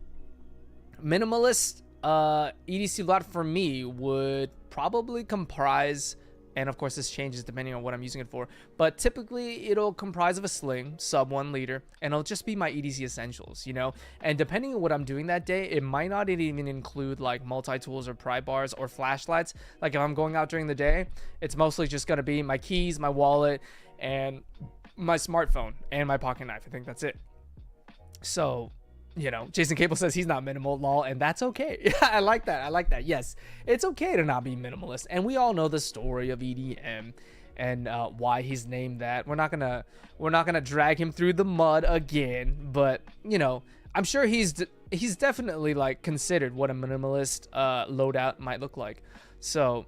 minimalist EDC lot for me would probably comprise, and of course this changes depending on what I'm using it for, but typically it'll comprise of a sling, sub 1 liter, and it'll just be my EDC essentials, you know. And depending on what I'm doing that day, it might not even include like multi-tools or pry bars or flashlights. Like if I'm going out during the day, it's mostly just going to be my keys, my wallet, and my smartphone, and my pocket knife. I think that's it. So, you know, Jason Cable says he's not minimal, lol, and that's okay. I like that. I like that. Yes, it's okay to not be minimalist, and we all know the story of EDM and why he's named that. We're not gonna drag him through the mud again, but you know, I'm sure he's definitely like considered what a minimalist loadout might look like. So,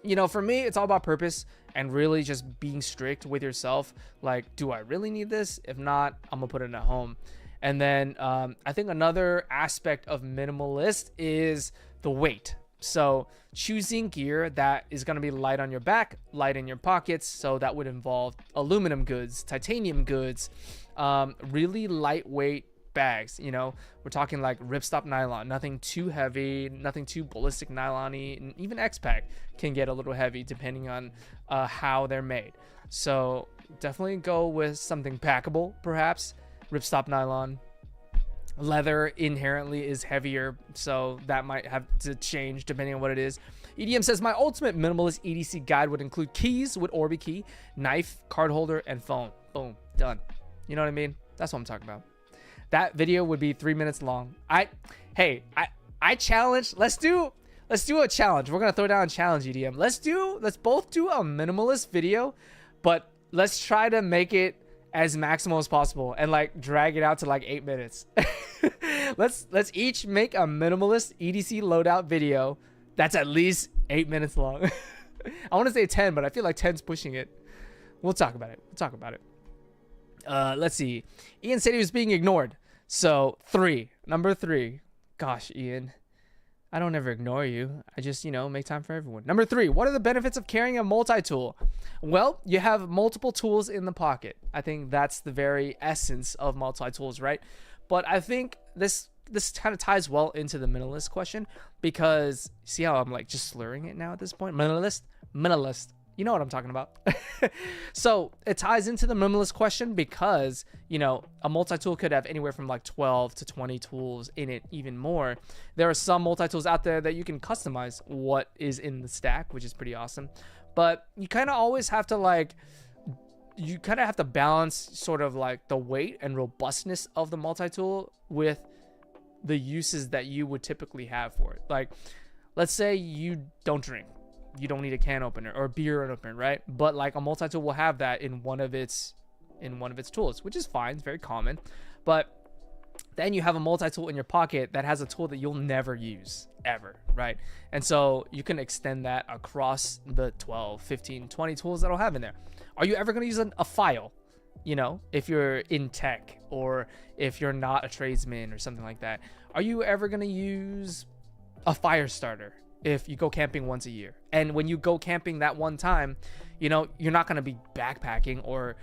you know, for me, it's all about purpose and really just being strict with yourself. Like, do I really need this? If not, I'm gonna put it at home. And then I think another aspect of minimalist is the weight. So choosing gear that is going to be light on your back, light in your pockets. So that would involve aluminum goods, titanium goods, really lightweight bags. You know, we're talking like ripstop nylon, nothing too heavy, nothing too ballistic nylon-y, and even X-Pack can get a little heavy depending on how they're made. So definitely go with something packable, perhaps. Ripstop nylon. Leather inherently is heavier, so that might have to change depending on what it is. EDM says my ultimate minimalist EDC guide would include keys with Orbi key, knife, card holder, and phone. Boom, done. You know what I mean? That's what I'm talking about. That video would be 3 minutes long. I challenge. Let's do a challenge. We're gonna throw down a challenge, EDM. Let's both do a minimalist video, but let's try to make it as maximal as possible and like drag it out to like 8 minutes. let's each make a minimalist EDC loadout video that's at least 8 minutes long. I want to say 10, but I feel like 10's pushing it. We'll talk about it. Let's see. Ian said he was being ignored. So number 3. Gosh, Ian, I don't ever ignore you. I just, you know, make time for everyone. Number 3, what are the benefits of carrying a multi-tool? Well, you have multiple tools in the pocket. I think that's the very essence of multi-tools, right? But I think this kind of ties well into the minimalist question, because see how I'm like just slurring it now at this point? Minimalist. You know what I'm talking about. So it ties into the minimalist question because, you know, a multi-tool could have anywhere from like 12 to 20 tools in it, even more. There are some multi-tools out there that you can customize what is in the stack, which is pretty awesome. But you kind of always have to balance sort of like the weight and robustness of the multi-tool with the uses that you would typically have for it. Like, let's say you don't drink. You don't need a can opener or a beer opener, right? But like a multi-tool will have that in one of its tools, which is fine. It's very common. But then you have a multi-tool in your pocket that has a tool that you'll never use ever, right? And so you can extend that across the 12, 15, 20 tools that'll have in there. Are you ever going to use a file? You know, if you're in tech or if you're not a tradesman or something like that, are you ever going to use a fire starter if you go camping once a year? And when you go camping that one time, you know, you're not going to be backpacking or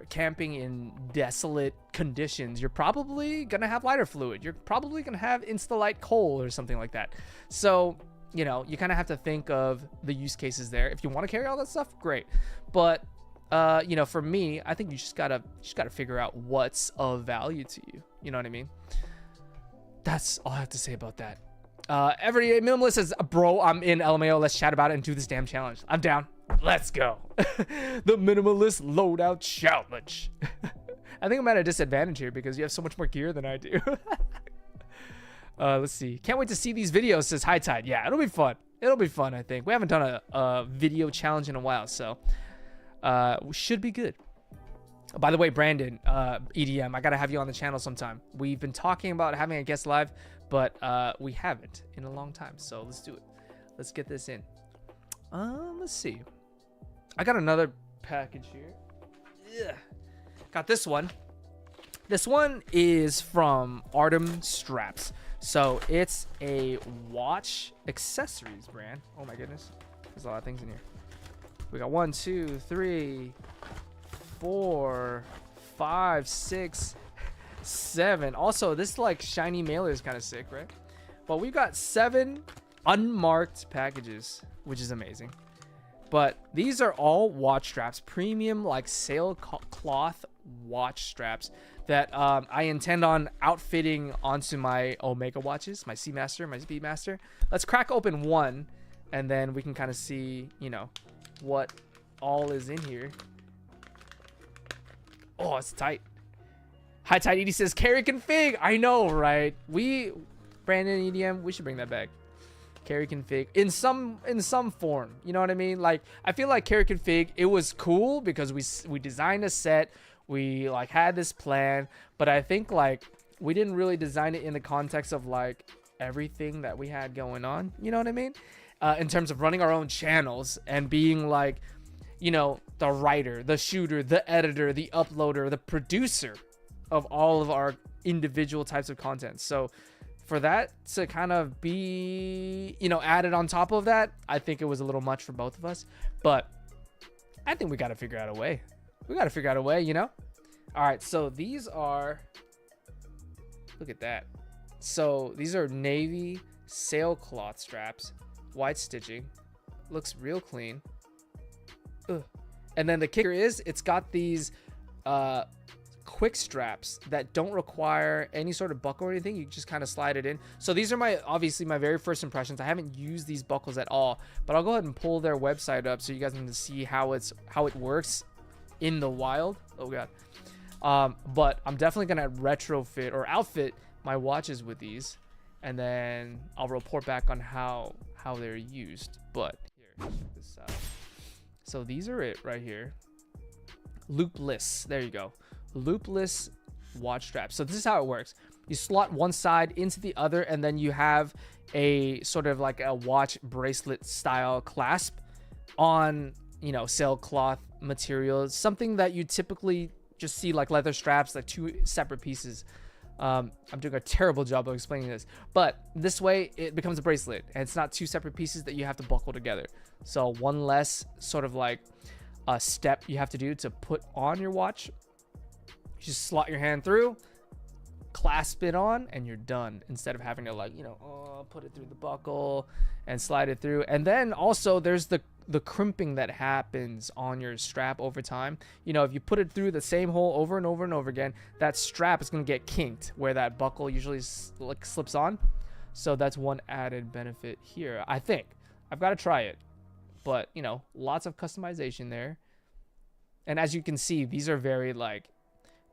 camping in desolate conditions. You're probably going to have lighter fluid. You're probably going to have Instalight coal or something like that. So, you know, you kind of have to think of the use cases there. If you want to carry all that stuff, great. But you know, for me, I think you just gotta figure out what's of value to you. You know what I mean? That's all I have to say about that. Everyday Minimalist says, bro, I'm in LMAO. Let's chat about it and do this damn challenge. I'm down. Let's go. The Minimalist Loadout Challenge. I think I'm at a disadvantage here because you have so much more gear than I do. Let's see. Can't wait to see these videos, says High Tide. Yeah, it'll be fun. It'll be fun, I think. We haven't done a video challenge in a while, so we should be good. By the way, Brandon, EDM, I gotta have you on the channel sometime. We've been talking about having a guest live, but we haven't in a long time. So let's do it. Let's get this in. Let's see. I got another package here. Yeah. Got this one. This one is from Artum Straps. So it's a watch accessories brand. Oh my goodness. There's a lot of things in here. We got 1, 2, 3, 4, 5, 6, 7. Also, this like shiny mailer is kind of sick, right? But we've got 7 unmarked packages, which is amazing. But these are all watch straps, premium like sailcloth watch straps that I intend on outfitting onto my Omega watches, my Seamaster, my Speedmaster. Let's crack open one, and then we can kind of see, you know, what all is in here. Oh, it's tight. Hi, Tight Edie says carry config. I know, right? Brandon EDM, we should bring that back. Carry config in some form, you know what I mean? Like, I feel like carry config, it was cool because we designed a set, we like had this plan, but I think like we didn't really design it in the context of like everything that we had going on, you know what I mean? In terms of running our own channels and being like, you know, the writer, the shooter, the editor, the uploader, the producer of all of our individual types of content. So for that to kind of be, you know, added on top of that, I think it was a little much for both of us. But I think we got to figure out a way. We got to figure out a way, you know? All right, so these are, look at that. So these are navy sailcloth straps, white stitching. Looks real clean. Ugh. And then the kicker is it's got these quick straps that don't require any sort of buckle or anything. You just kind of slide it in. So these are obviously my very first impressions. I haven't used these buckles at all, but I'll go ahead and pull their website up so you guys can see how it works in the wild. Oh god. But I'm definitely gonna retrofit or outfit my watches with these, and then I'll report back on how they're used. But here, check this out. So these are it right here. Loopless. There you go. Loopless watch straps. So this is how it works. You slot one side into the other, and then you have a sort of like a watch bracelet style clasp on, you know, sailcloth material. Something that you typically just see like leather straps, like 2 separate pieces. I'm doing a terrible job of explaining this, but this way it becomes a bracelet, and it's not 2 separate pieces that you have to buckle together. So one less sort of like a step you have to do to put on your watch. You just slot your hand through, clasp it on, and you're done, instead of having to like, you know, put it through the buckle and slide it through. And then also there's the crimping that happens on your strap over time. You know, if you put it through the same hole over and over and over again, that strap is going to get kinked where that buckle usually like slips on. So that's one added benefit here. I think I've got to try it, but you know, lots of customization there. And as you can see, these are very like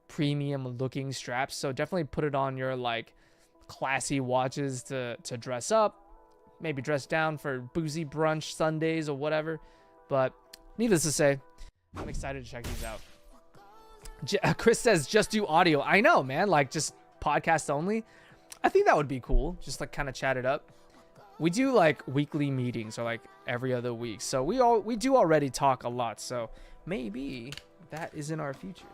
premium looking straps, so definitely put it on your like classy watches to dress up, maybe dress down for boozy brunch Sundays or whatever. But needless to say, I'm excited to check these out. Chris says just do audio. I know, man, like just podcast only. I think that would be cool, just like kind of chat it up. We do like weekly meetings or like every other week, so we do already talk a lot, so maybe that is in our future.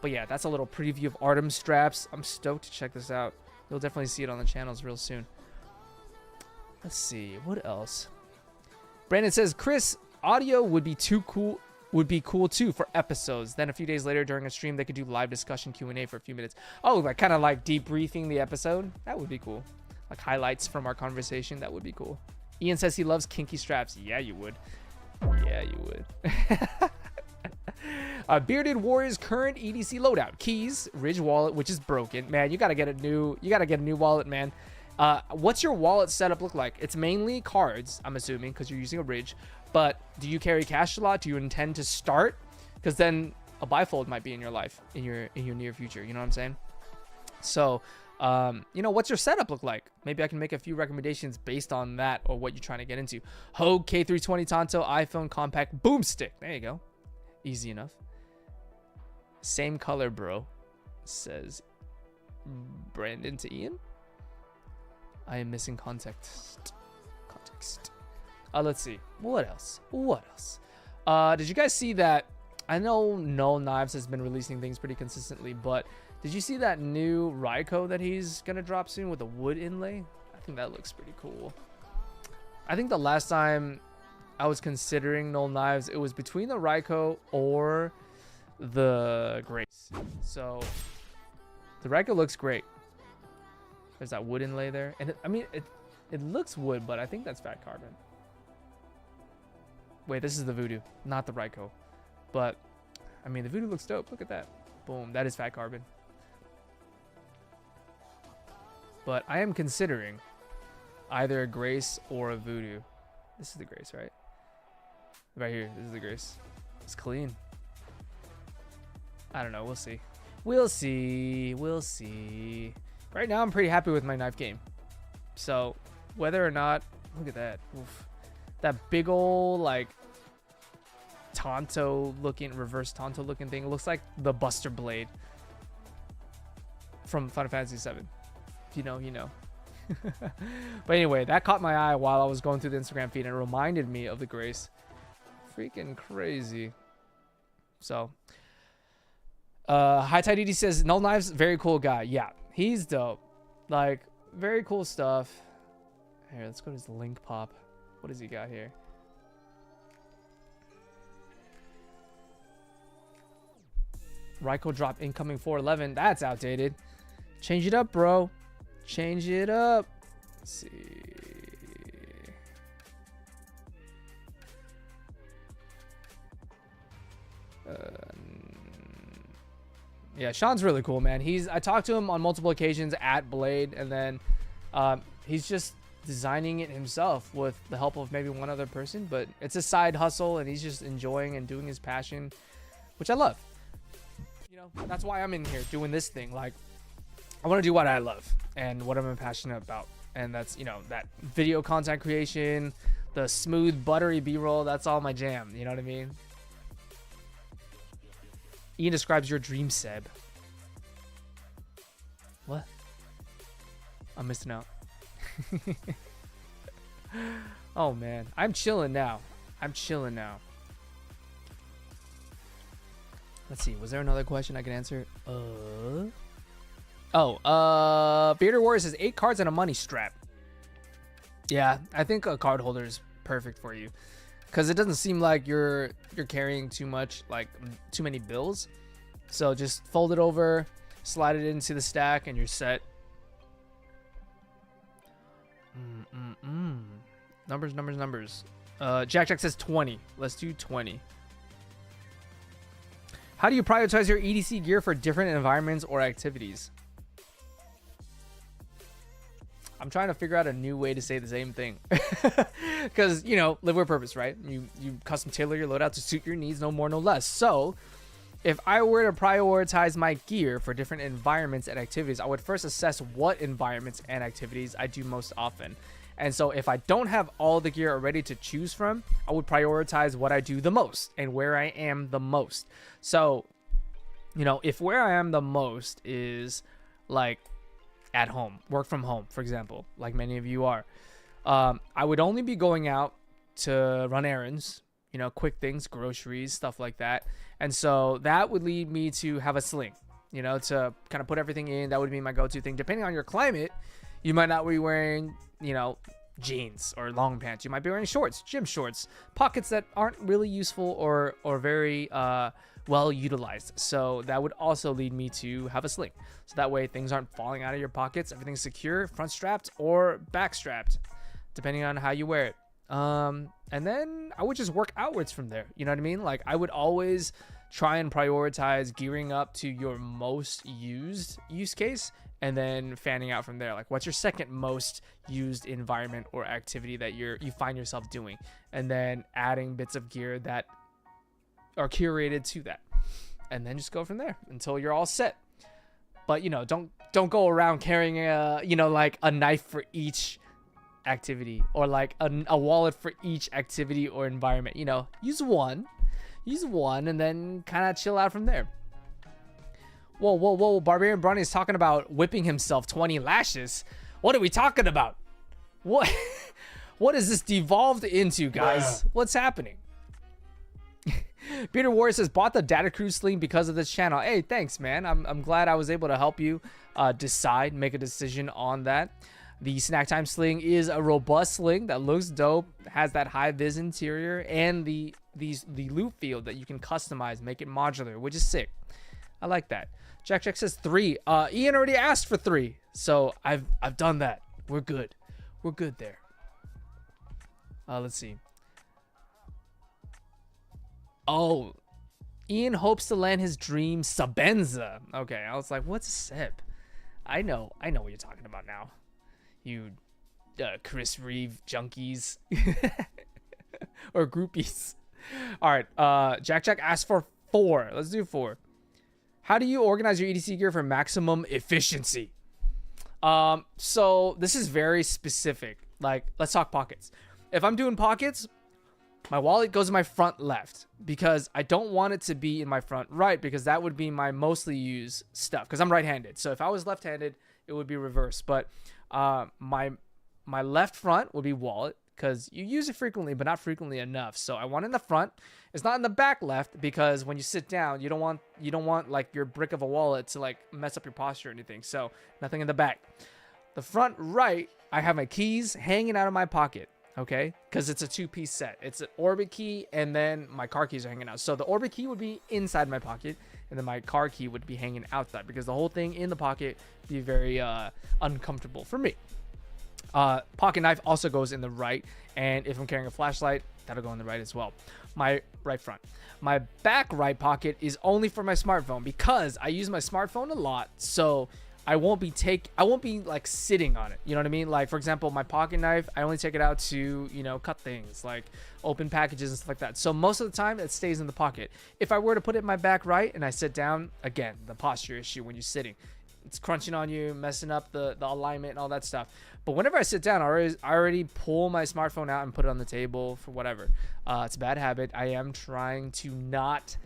But yeah, that's a little preview of Artum straps. I'm stoked to check this out. You'll definitely see it on the channels real soon. Let's see, what else? Brandon says, Chris, audio would be cool too for episodes. Then a few days later during a stream, they could do live discussion Q&A for a few minutes. Oh, like kind of like debriefing the episode. That would be cool. Like highlights from our conversation. That would be cool. Ian says he loves kinky straps. Yeah, you would. Yeah, you would. Bearded Warrior's current EDC loadout: keys, Ridge wallet, which is broken. Man, you gotta get a new wallet, man. What's your wallet setup look like? It's mainly cards, I'm assuming, because you're using a Ridge. But do you carry cash a lot? Do you intend to start? Because then a bifold might be in your life in your near future. You know what I'm saying? So, you know, what's your setup look like? Maybe I can make a few recommendations based on that or what you're trying to get into. Hogue K320 Tonto iPhone compact boomstick. There you go. Easy enough. Same color, bro, says Brandon to Ian. I am missing context. Let's see. What else? Did you guys see that? I know Null Knives has been releasing things pretty consistently, but did you see that new Ryko that he's gonna drop soon with a wood inlay? I think that looks pretty cool. I think the last time I was considering Null Knives, it was between the Raikou or the Grace. So the Raikou looks great. There's that wood inlay there. And I mean, it looks wood, but I think that's fat carbon. Wait, this is the Voodoo, not the Raikou. But, I mean, the Voodoo looks dope. Look at that. Boom, that is fat carbon. But I am considering either a Grace or a Voodoo. This is the Grace, right? Right here, this is the Grace. It's clean. I don't know, we'll see. We'll see, we'll see. Right now, I'm pretty happy with my knife game. So, whether or not, look at that. Oof. That big ol' like Tonto looking, reverse Tonto looking thing. It looks like the Buster Blade from Final Fantasy VII. If you know, you know. But anyway, that caught my eye while I was going through the Instagram feed and it reminded me of the Grace. Freaking crazy. So, High Tide DD says, Null Knives, very cool guy. Yeah, he's dope. Like, very cool stuff. Here, let's go to his link pop. What does he got here? Raikou drop incoming 411. That's outdated. Change it up, bro. Change it up. Let's see. Yeah, Sean's really cool, man. I talked to him on multiple occasions at Blade, and then he's just designing it himself with the help of maybe one other person, but it's a side hustle and he's just enjoying and doing his passion, which I love. You know, that's why I'm in here doing this thing. Like, I want to do what I love and what I'm passionate about, and that's, you know, that video content creation, the smooth buttery b-roll. That's all my jam, you know what I mean? Ian describes your dream, Seb. What? I'm missing out. Oh man, I'm chilling now. Let's see, was there another question I could answer? Bearded Warrior says 8 cards and a money strap. Yeah, I think a card holder is perfect for you, because it doesn't seem like you're carrying too much, like too many bills. So just fold it over, slide it into the stack, and you're set. Numbers. Jack says 20. Let's do 20. How do you prioritize your EDC gear for different environments or activities? I'm trying to figure out a new way to say the same thing. Because, you know, live with purpose, right? You custom tailor your loadout to suit your needs, no more, no less. So, if I were to prioritize my gear for different environments and activities, I would first assess what environments and activities I do most often. And so if I don't have all the gear already to choose from, I would prioritize what I do the most and where I am the most. So, you know, if where I am the most is like at home, work from home, for example, like many of you are, I would only be going out to run errands, you know, quick things, groceries, stuff like that. And so that would lead me to have a sling, you know, to kind of put everything in. That would be my go-to thing. Depending on your climate, you might not be wearing, you know, jeans or long pants. You might be wearing shorts, gym shorts, pockets that aren't really useful or very well utilized. So that would also lead me to have a sling. So that way things aren't falling out of your pockets. Everything's secure, front strapped or back strapped, depending on how you wear it. And then I would just work outwards from there. You know what I mean? Like, I would always try and prioritize gearing up to your most used use case and then fanning out from there. Like, what's your second most used environment or activity that you find yourself doing, and then adding bits of gear that are curated to that, and then just go from there until you're all set. But, you know, don't go around carrying like a knife for each activity, or like a wallet for each activity or environment. You know, use one and then kind of chill out from there. Whoa, Barbarian Bronny is talking about whipping himself 20 lashes. What are we talking about? What is this devolved into, guys? What's happening? Peter Warrior says, bought the Data Cruise Sling because of this channel. Hey, thanks, man. I'm glad I was able to help you make a decision on that. The Snack Time Sling is a robust sling that looks dope, has that high vis interior, and the loot field that you can customize, make it modular, which is sick. I like that. Jack says 3. Ian already asked for 3, so I've done that. We're good. We're good there. Let's see. Oh, Ian hopes to land his dream Sabenza. Okay, I was like, what's a sip? I know what you're talking about now. You Chris Reeve junkies or groupies. All right, Jack asked for 4. Let's do 4. How do you organize your EDC gear for maximum efficiency? So this is very specific. Like, let's talk pockets. If I'm doing pockets, my wallet goes in my front left because I don't want it to be in my front right, because that would be my mostly used stuff, because I'm right-handed. So if I was left-handed, it would be reversed. But my left front would be wallet, because you use it frequently, but not frequently enough. So I want it in the front. It's not in the back left, because when you sit down, you don't want like your brick of a wallet to like mess up your posture or anything. So nothing in the back. The front right, I have my keys hanging out of my pocket. Okay, because it's a 2-piece set. It's an orbit key, and then my car keys are hanging out. So the orbit key would be inside my pocket, and then my car key would be hanging outside, because the whole thing in the pocket would be very uncomfortable for me. Pocket knife also goes in the right, and if I'm carrying a flashlight, that'll go in the right as well. My right front. My back right pocket is only for my smartphone, because I use my smartphone a lot, so I won't be like sitting on it. You know what I mean? Like, for example, my pocket knife, I only take it out to, cut things, like open packages and stuff like that. So most of the time it stays in the pocket. If I were to put it in my back right and I sit down, again, the posture issue when you're sitting, it's crunching on you, messing up the alignment and all that stuff. But whenever I sit down, I already pull my smartphone out and put it on the table for whatever. It's a bad habit. I am trying to not,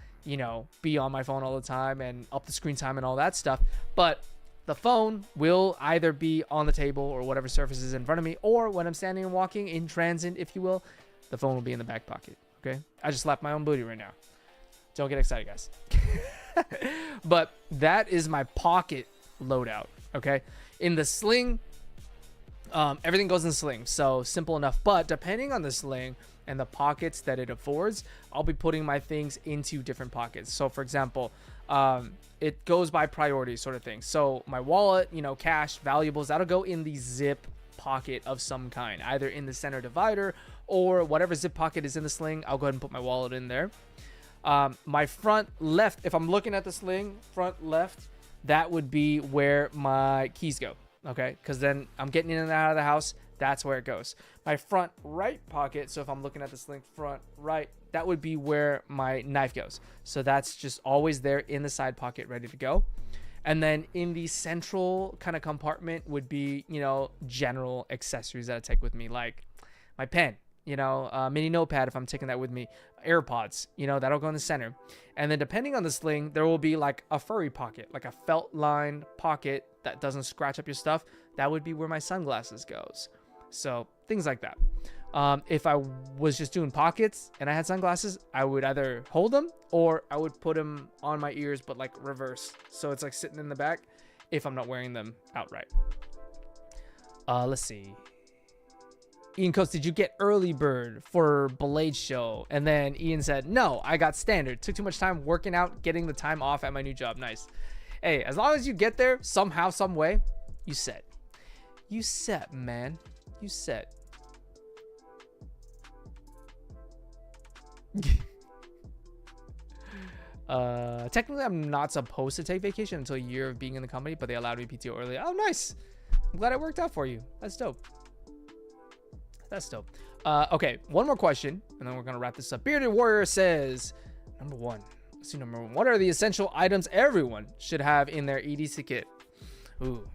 be on my phone all the time and up the screen time and all that stuff. But the phone will either be on the table or whatever surface is in front of me, or when I'm standing and walking in transit, if you will, the phone will be in the back pocket. Okay, I just slapped my own booty right now. Don't get excited, guys. But that is my pocket loadout. Okay, in the sling, everything goes in the sling, so simple enough. But depending on the sling and the pockets that it affords, I'll be putting my things into different pockets. So for example, it goes by priority sort of thing. So my wallet, cash, valuables, that'll go in the zip pocket of some kind, either in the center divider or whatever zip pocket is in the sling. I'll go ahead and put my wallet in there. My front left, if I'm looking at the sling, front left, that would be where my keys go. Okay, because then I'm getting in and out of the house. That's where it goes. My front right pocket, so if I'm looking at the sling front right, that would be where my knife goes. So that's just always there in the side pocket, ready to go. And then in the central kind of compartment would be, general accessories that I take with me, like my pen, mini notepad if I'm taking that with me, AirPods, that'll go in the center. And then depending on the sling, there will be like a furry pocket, like a felt lined pocket that doesn't scratch up your stuff. That would be where my sunglasses goes. So things like that. If I was just doing pockets and I had sunglasses, I would either hold them or I would put them on my ears, but like reverse. So it's like sitting in the back if I'm not wearing them outright. Let's see. Ian Coates, did you get early bird for Blade Show? And then Ian said, no, I got standard. Took too much time working out, getting the time off at my new job. Nice. Hey, as long as you get there somehow, some way, you set. You set, man. You set. Technically, I'm not supposed to take vacation until a year of being in the company, but they allowed me PTO early. Oh, nice. I'm glad it worked out for you. That's dope. That's dope. Okay, one more question, and then we're gonna wrap this up. Bearded Warrior says, number 1. Let's see, number 1. What are the essential items everyone should have in their EDC kit? Ooh,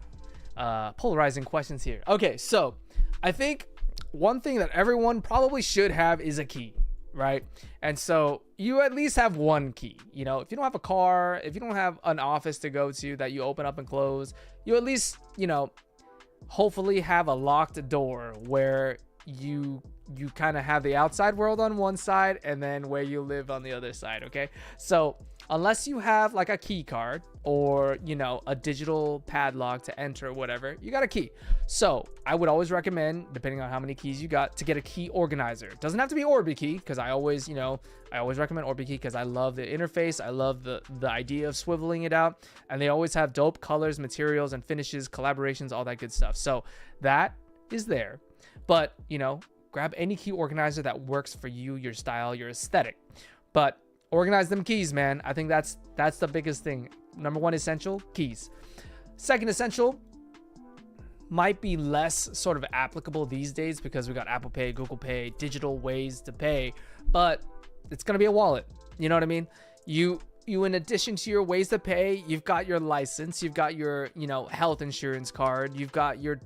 polarizing questions here. Okay, so I think one thing that everyone probably should have is a key, right? And so you at least have one key. If you don't have a car, if you don't have an office to go to that you open up and close, you at least, hopefully have a locked door where you kind of have the outside world on one side and then where you live on the other side. Okay, so unless you have like a key card or, you know, a digital padlock to enter or whatever, you got a key. So I would always recommend, depending on how many keys you got, to get a key organizer. It doesn't have to be Orbi key, because I always recommend Orbi key because I love the interface. I love the idea of swiveling it out, and they always have dope colors, materials, and finishes, collaborations, all that good stuff. So that is there. But, you know, grab any key organizer that works for you, your style, your aesthetic. But organize them keys, man. I think that's the biggest thing. Number one essential, keys. Second essential might be less sort of applicable these days because we got Apple Pay, Google Pay, digital ways to pay, but it's going to be a wallet. You know what I mean? You in addition to your ways to pay, you've got your license, you've got your, you know, health insurance card, you've got your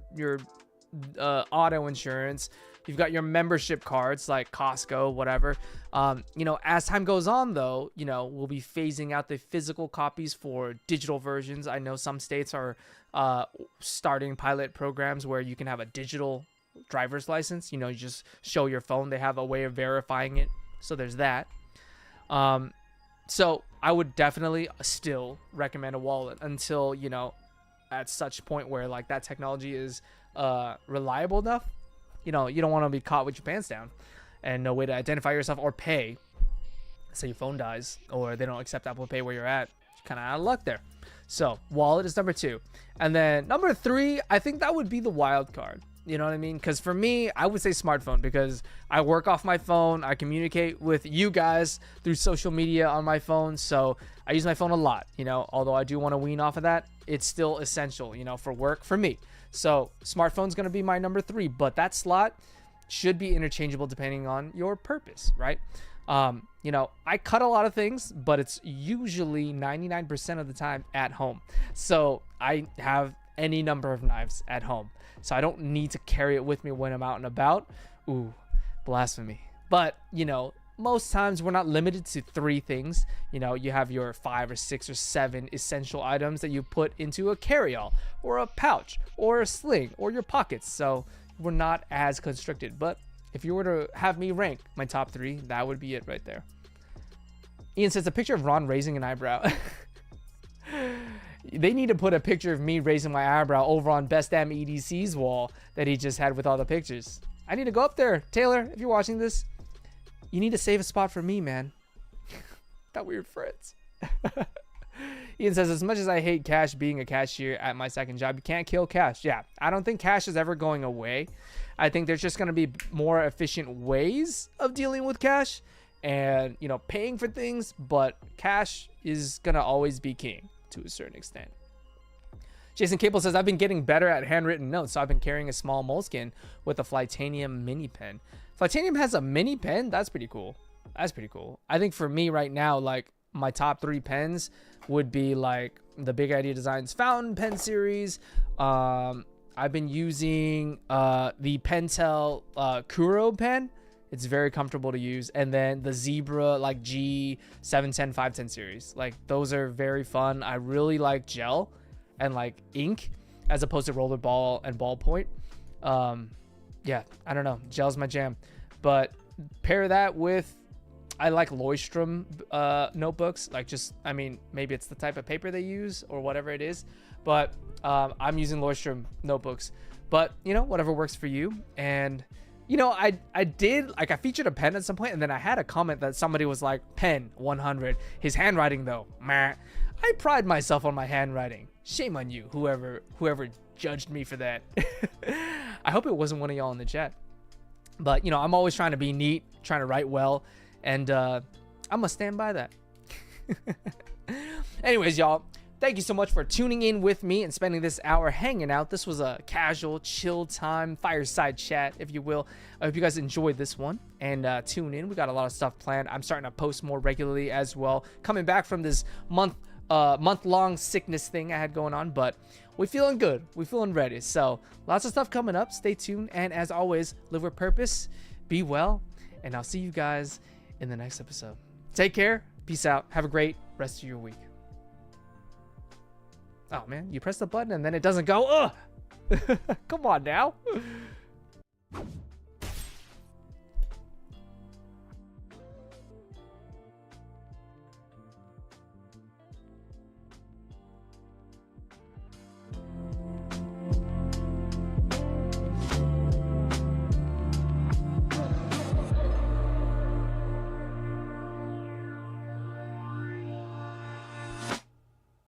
auto insurance, you've got your membership cards like Costco, whatever. You know, as time goes on, though, you know, we'll be phasing out the physical copies for digital versions. I know some states are starting pilot programs where you can have a digital driver's license. You know, you just show your phone. They have a way of verifying it. So there's that. So I would definitely still recommend a wallet until, you know, at such point where like that technology is reliable enough. You know, you don't want to be caught with your pants down and no way to identify yourself or pay. Say your phone dies or they don't accept Apple Pay where you're at. You're kind of out of luck there. So wallet is number 2. And then number 3, I think that would be the wild card. You know what I mean? Because for me, I would say smartphone because I work off my phone. I communicate with you guys through social media on my phone. So I use my phone a lot, you know, although I do want to wean off of that. It's still essential, you know, for work for me. So smartphone's going to be my number 3, but that slot should be interchangeable depending on your purpose, right? You know, I cut a lot of things, but it's usually 99% of the time at home. So I have any number of knives at home. So I don't need to carry it with me when I'm out and about. Ooh, blasphemy. But, you know, most times we're not limited to 3 things. You know, you have your 5 or 6 or 7 essential items that you put into a carry-all or a pouch or a sling or your pockets. So we're not as constricted. But if you were to have me rank my top 3, that would be it right there. Ian says a picture of Ron raising an eyebrow. They need to put a picture of me raising my eyebrow over on Best Damn EDC's wall that he just had with all the pictures. I need to go up there. Taylor, if you're watching this, you need to save a spot for me, man. That weird friends. Ian says, as much as I hate cash being a cashier at my second job, you can't kill cash. Yeah, I don't think cash is ever going away. I think there's just going to be more efficient ways of dealing with cash and, you know, paying for things, but cash is going to always be king to a certain extent. Jason Cable says, I've been getting better at handwritten notes, so I've been carrying a small moleskin with a Flytanium mini pen. Flytanium has a mini pen? That's pretty cool. That's pretty cool. I think for me right now, like, my top 3 pens would be, like, the Big Idea Designs Fountain Pen series. I've been using the Pentel Kuro pen. It's very comfortable to use. And then the Zebra, like, G710, 510 series. Like, those are very fun. I really like gel and, like, ink as opposed to rollerball and ballpoint. Yeah, I don't know. Gel's my jam. But pair that with, I like Leuchtturm notebooks. Like, just, I mean, maybe it's the type of paper they use or whatever it is. But I'm using Leuchtturm notebooks. But, you know, whatever works for you. And, you know, I did, like, I featured a pen at some point, and then I had a comment that somebody was like, pen 100. His handwriting, though, meh. I pride myself on my handwriting. Shame on you, whoever judged me for that. I hope it wasn't one of y'all in the chat. But, you know, I'm always trying to be neat, trying to write well, and I'm gonna stand by that. Anyways, y'all, thank you so much for tuning in with me and spending this hour hanging out. This was a casual, chill time, fireside chat, if you will. I hope you guys enjoyed this one and tune in. We got a lot of stuff planned. I'm starting to post more regularly as well. Coming back from this month-long sickness thing I had going on, but we're feeling good. We're feeling ready. So lots of stuff coming up. Stay tuned. And as always, live with purpose, be well, and I'll see you guys in the next episode. Take care. Peace out. Have a great rest of your week. Oh man, you press the button and then it doesn't go. Ugh. Come on now.